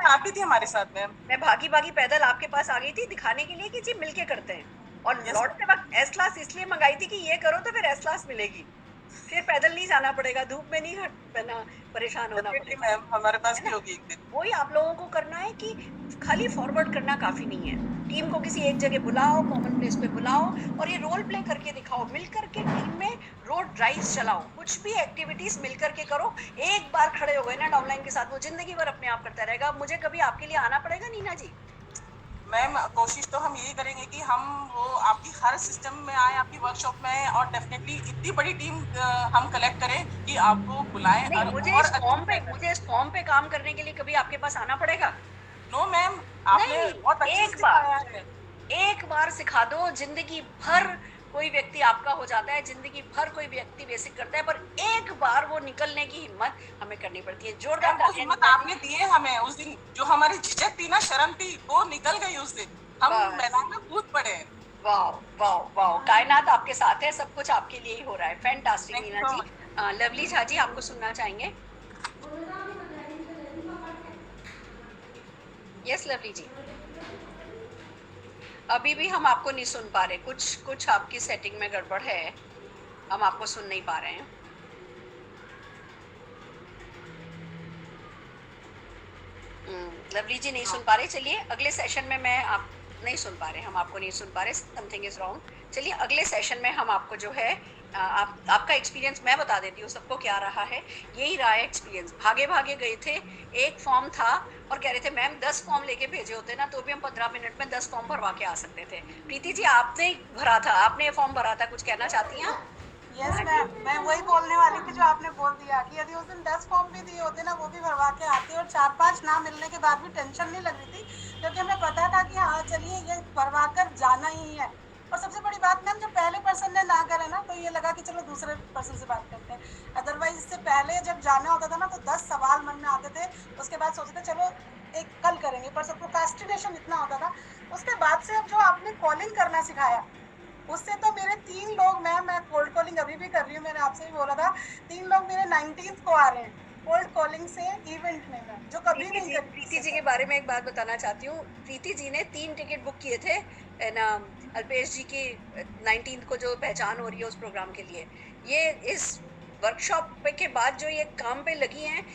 आप भी थी हमारे साथ मैम। मैं भागी भागी पैदल आपके पास आ गई थी, दिखाने के लिए कि जी मिलके करते हैं। और लौटते वक्त एस क्लास इसलिए मंगाई थी कि ये करो तो फिर एस क्लास मिलेगी, फिर पैदल नहीं जाना पड़ेगा, धूप में नहीं परेशान होना पड़ेगा। मैम हमारे पास भी होगी एक दिन। वही आप लोगों को करना है कि खाली फॉरवर्ड करना काफी नहीं है, टीम को किसी एक जगह बुलाओ, कॉमन प्लेस पे बुलाओ, और ये रोल प्ले करके दिखाओ, मिल करके टीम में रोड ड्राइव्स चलाओ, कुछ भी एक्टिविटीज मिल करके करो। एक बार खड़े हो गए ना डाउनलाइन के साथ, वो जिंदगी भर अपने आप करता रहेगा। मुझे कभी आपके लिए आना पड़ेगा नीना जी? मैम कोशिश तो हम यही करेंगे कि हम वो आपकी हर सिस्टम में आए, आपकी वर्कशॉप में आए, और डेफिनेटली इतनी बड़ी टीम हम कलेक्ट करें कि आपको बुलाएं। नहीं, मुझे इस फॉर्म पे काम करने के लिए कभी आपके पास आना पड़ेगा? नो मैम, आपने बहुत अच्छे से सिखाया है। एक बार सिखा दो, जिंदगी भर कोई व्यक्ति आपका हो जाता है, जिंदगी भर कोई व्यक्ति बेसिक करता है, पर एक बार वो निकलने की हिम्मत हमें करनी पड़ती है। जोरदार हिम्मत आपने दी है हमें। उस दिन जो हमारी झिझक थी ना, शर्म थी, वो निकल गई उस दिन, हम मैदान में कूद पड़े। वाह वाह वाह, कायनात आपके साथ है, सब कुछ आपके लिए ही हो रहा है। फैंटास्टिक मीना जी। लवली झा जी आपको सुनना चाहेंगे? यस लवली जी, अभी भी हम आपको नहीं सुन पा रहे, कुछ आपकी सेटिंग में गड़बड़ है, हम आपको सुन नहीं पा रहे हैं। लवली जी नहीं सुन पा रहे। चलिए अगले सेशन में मैं आप नहीं सुन पा रहे, हम आपको नहीं सुन पा रहे, समथिंग इज रॉन्ग। चलिए अगले सेशन में हम आपको जो है आपका एक्सपीरियंस मैं बता देती हूँ सबको क्या रहा है। यही रहा है एक्सपीरियंस। भागे भागे गए थे, एक फॉर्म था और कह रहे थे मैम 10 फॉर्म लेके भेजे होते ना तो भी हम 15 मिनट में 10 फॉर्म भरवा के आ सकते थे। प्रीति जी आपने भरा था, आपने फॉर्म भरा था, कुछ कहना चाहती हैं? यस मैम, मैं वही बोलने वाली थी जो आपने बोल दिया कि यदि उस दिन 10 फॉर्म भी दिए होते ना, वो भी भरवा के आते और 4-5 ना मिलने के बाद भी टेंशन नहीं लग रही थी, क्योंकि हमें पता था कि हाँ चलिए ये भरवा कर जाना ही है। और सबसे बड़ी बात मैम, जब पहले पर्सन ने ना करे ना तो ये लगा कि चलो दूसरे पर्सन से बात करते हैं। अदरवाइज इससे पहले जब जाना होता था ना तो 10 सवाल मन में आते थे, उसके बाद सोचते थे चलो एक कल करेंगे, पर सब प्रोक्रास्टिनेशन इतना होता था। उसके बाद से अब जो आपने कॉलिंग करना सिखाया, उससे तो मेरे 3 लोग, मैं कोल्ड कॉलिंग अभी भी कर रही हूँ, मैंने आपसे भी बोला था, 3 लोग मेरे 19th को आ रहे हैं कोल्ड कॉलिंग से इवेंट में, मैं जो कभी नहीं करती। प्रीति जी के बारे में एक बात बताना चाहती हूँ। प्रीति जी ने 3 टिकट बुक किए थे ना अल्पेश जी की 19th को जो पहचान हो रही है उस प्रोग्राम के लिए। ये इस वर्कशॉप के बाद जो ये काम पे लगी हैं,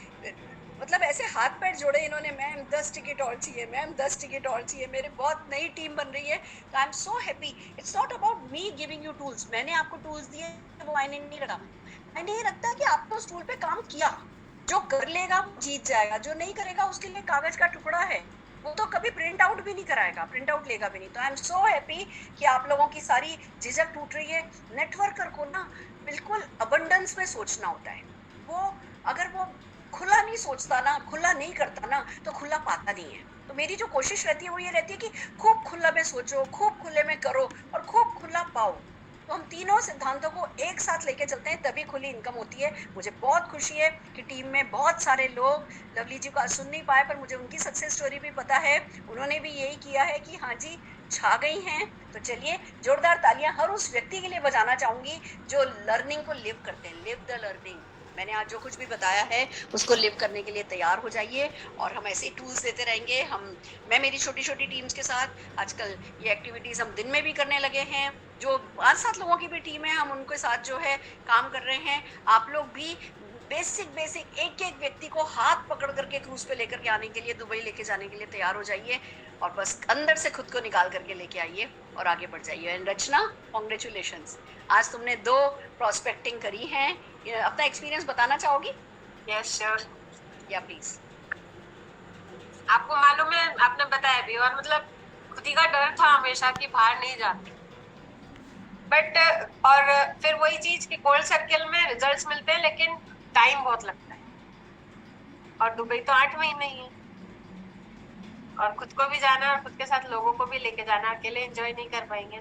मतलब ऐसे हाथ पैर जोड़े इन्होंने, मैम 10 टिकट और चाहिए, मैम 10 टिकट और चाहिए, मेरे बहुत नई टीम बन रही है। तो आई am so happy. It's not about me giving you tools, मैंने आपको टूल्स दिए वो मायने नहीं रखा, मायने ये रखता है कि आपने उस टूल पे काम किया, जो कर लेगा जीत जाएगा, जो नहीं करेगा उसके लिए कागज का टुकड़ा है, वो तो कभी प्रिंट आउट भी नहीं कराएगा, प्रिंट आउट लेगा भी नहीं। तो आई एम सो हैप्पी कि आप लोगों की सारी झिझक टूट रही है। नेटवर्कर को ना बिल्कुल अबंडेंस में सोचना होता है। वो अगर वो खुला नहीं सोचता ना, खुला नहीं करता ना, तो खुला पाता नहीं है। तो मेरी जो कोशिश रहती है वो ये रहती है कि खूब खुला में सोचो, खूब खुले में करो और खूब खुला पाओ। तो हम तीनों सिद्धांतों को एक साथ लेके चलते हैं, तभी खुली इनकम होती है। मुझे बहुत खुशी है कि टीम में बहुत सारे लोग लवली जी को आज सुन नहीं पाए, पर मुझे उनकी सक्सेस स्टोरी भी पता है। उन्होंने भी यही किया है कि हाँ जी छा गई हैं। तो चलिए जोरदार तालियां हर उस व्यक्ति के लिए बजाना चाहूंगी जो लर्निंग को लिव करते हैं। Live the learning. मैंने आज जो कुछ भी बताया है उसको लिव करने के लिए तैयार हो जाइए और हम ऐसे ही टूल्स देते रहेंगे। मैं मेरी छोटी छोटी टीम्स के साथ आजकल ये एक्टिविटीज़ हम दिन में भी करने लगे हैं। जो 5-7 लोगों की भी टीम है, हम उनके साथ जो है काम कर रहे हैं। आप लोग भी बेसिक एक एक व्यक्ति को हाथ पकड़ करके क्रूज पे लेकर के आने के लिए, दुबई लेके जाने के लिए तैयार हो जाइए और बस अंदर से खुद को निकाल करके लेके आइए और आगे बढ़ जाइए। एंड रचना, कॉन्ग्रेचुलेशंस, आज तुमने 2 प्रोस्पेक्टिंग करी हैं। अपना एक्सपीरियंस बताना चाहोगी? यस श्योर, या प्लीज। आपको मालूम है, आपने बताया भी, और मतलब खुद ही का डर था हमेशा कि बाहर नहीं जाते, बट और फिर वही चीज कि गोल्ड सर्कल में रिजल्ट्स मिलते हैं लेकिन टाइम बहुत लगता है, और दुबई तो 8 महीने ही है, और खुद को भी जाना और खुद के साथ लोगों को भी लेके जाना, अकेले एंजॉय नहीं कर पाएंगे।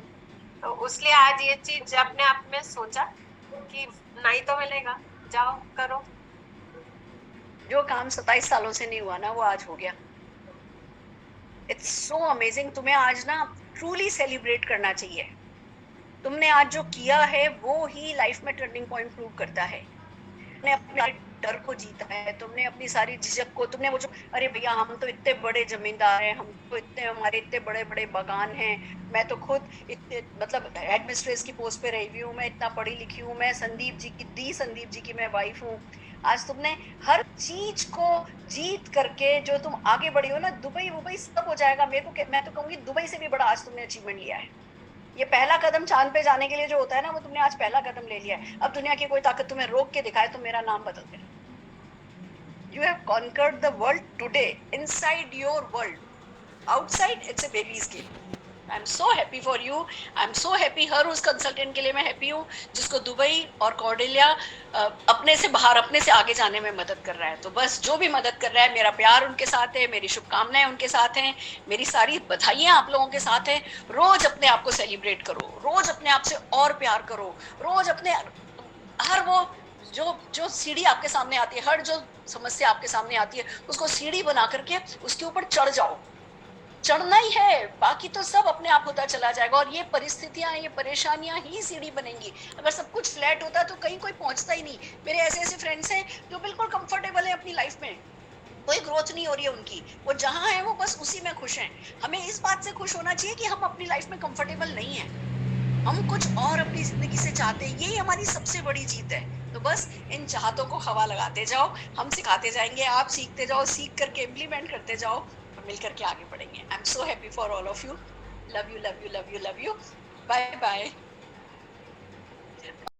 तो उसलिए आज ये चीज अपने आप में सोचा कि नहीं तो मिलेगा, जाओ करो। जो काम 27 सालों से नहीं हुआ ना, वो आज हो गया। It's so amazing. तुम्हें आज ना ट्रूली सेलिब्रेट करना चाहिए। तुमने आज जो किया है वो ही लाइफ में टर्निंग पॉइंट प्रूव करता है। तुमने अपने डर को जीता है, तुमने अपनी सारी झिझक को, तुमने वो जो अरे भैया हम तो इतने बड़े जमींदार हैं, हम तो इतने, हमारे इतने बड़े बड़े बागान हैं, मैं तो खुद इतने मतलब हेड मिस्ट्रेस की पोस्ट पे रही हुई हूँ, मैं इतना पढ़ी लिखी हूँ, मैं संदीप जी की मैं वाइफ हूँ। आज तुमने हर चीज को जीत करके जो तुम आगे बढ़ी हो ना, दुबई सब हो जाएगा। मैं तो कहूँगी दुबई से भी बड़ा आज तुमने अचीवमेंट लिया है। ये पहला कदम चांद पे जाने के लिए जो होता है ना, वो तुमने आज पहला कदम ले लिया है। अब दुनिया की कोई ताकत तुम्हें रोक के दिखाए तो मेरा नाम बदल दे। You have conquered the world today, inside your world. Outside, it's a baby's game. I am so happy for you, I am so happy. हर उस कंसल्टेंट के लिए मैं हैप्पी हूँ जिसको दुबई और कॉर्डेलिया अपने से बाहर, अपने से आगे जाने में मदद कर रहा है। तो बस जो भी मदद कर रहा है, मेरा प्यार उनके साथ है, मेरी शुभकामनाएं उनके साथ हैं, मेरी सारी बधाइयाँ आप लोगों के साथ हैं। रोज अपने आप को सेलिब्रेट करो, रोज अपने आप से और प्यार करो, रोज अपने हर वो जो सीढ़ी आपके सामने आती है, हर जो समस्या आपके सामने आती है, उसको सीढ़ी बना करके उसके ऊपर चढ़ जाओ। चढ़ना ही है, बाकी तो सब अपने आप होता चला जाएगा। और ये परिस्थितियां, ये परेशानियां ही सीढ़ी बनेंगी। अगर सब कुछ फ्लैट होता तो कहीं कोई पहुंचता ही नहीं। मेरे ऐसे ऐसे फ्रेंड्स हैं जो बिल्कुल कंफर्टेबल है अपनी लाइफ में, कोई ग्रोथ नहीं हो रही है उनकी, वो जहां है वो बस उसी में खुश हैं। हमें इस बात से खुश होना चाहिए कि हम अपनी लाइफ में कंफर्टेबल नहीं है, हम कुछ और अपनी जिंदगी से चाहते हैं। यही हमारी सबसे बड़ी जीत है। तो बस इन चाहतों को हवा लगाते जाओ, हम सिखाते जाएंगे, आप सीखते जाओ, सीख करके इम्प्लीमेंट करते जाओ और मिल करके आगे बढ़ेंगे। I am so happy for all of you. Love you love you love you love you. Bye bye.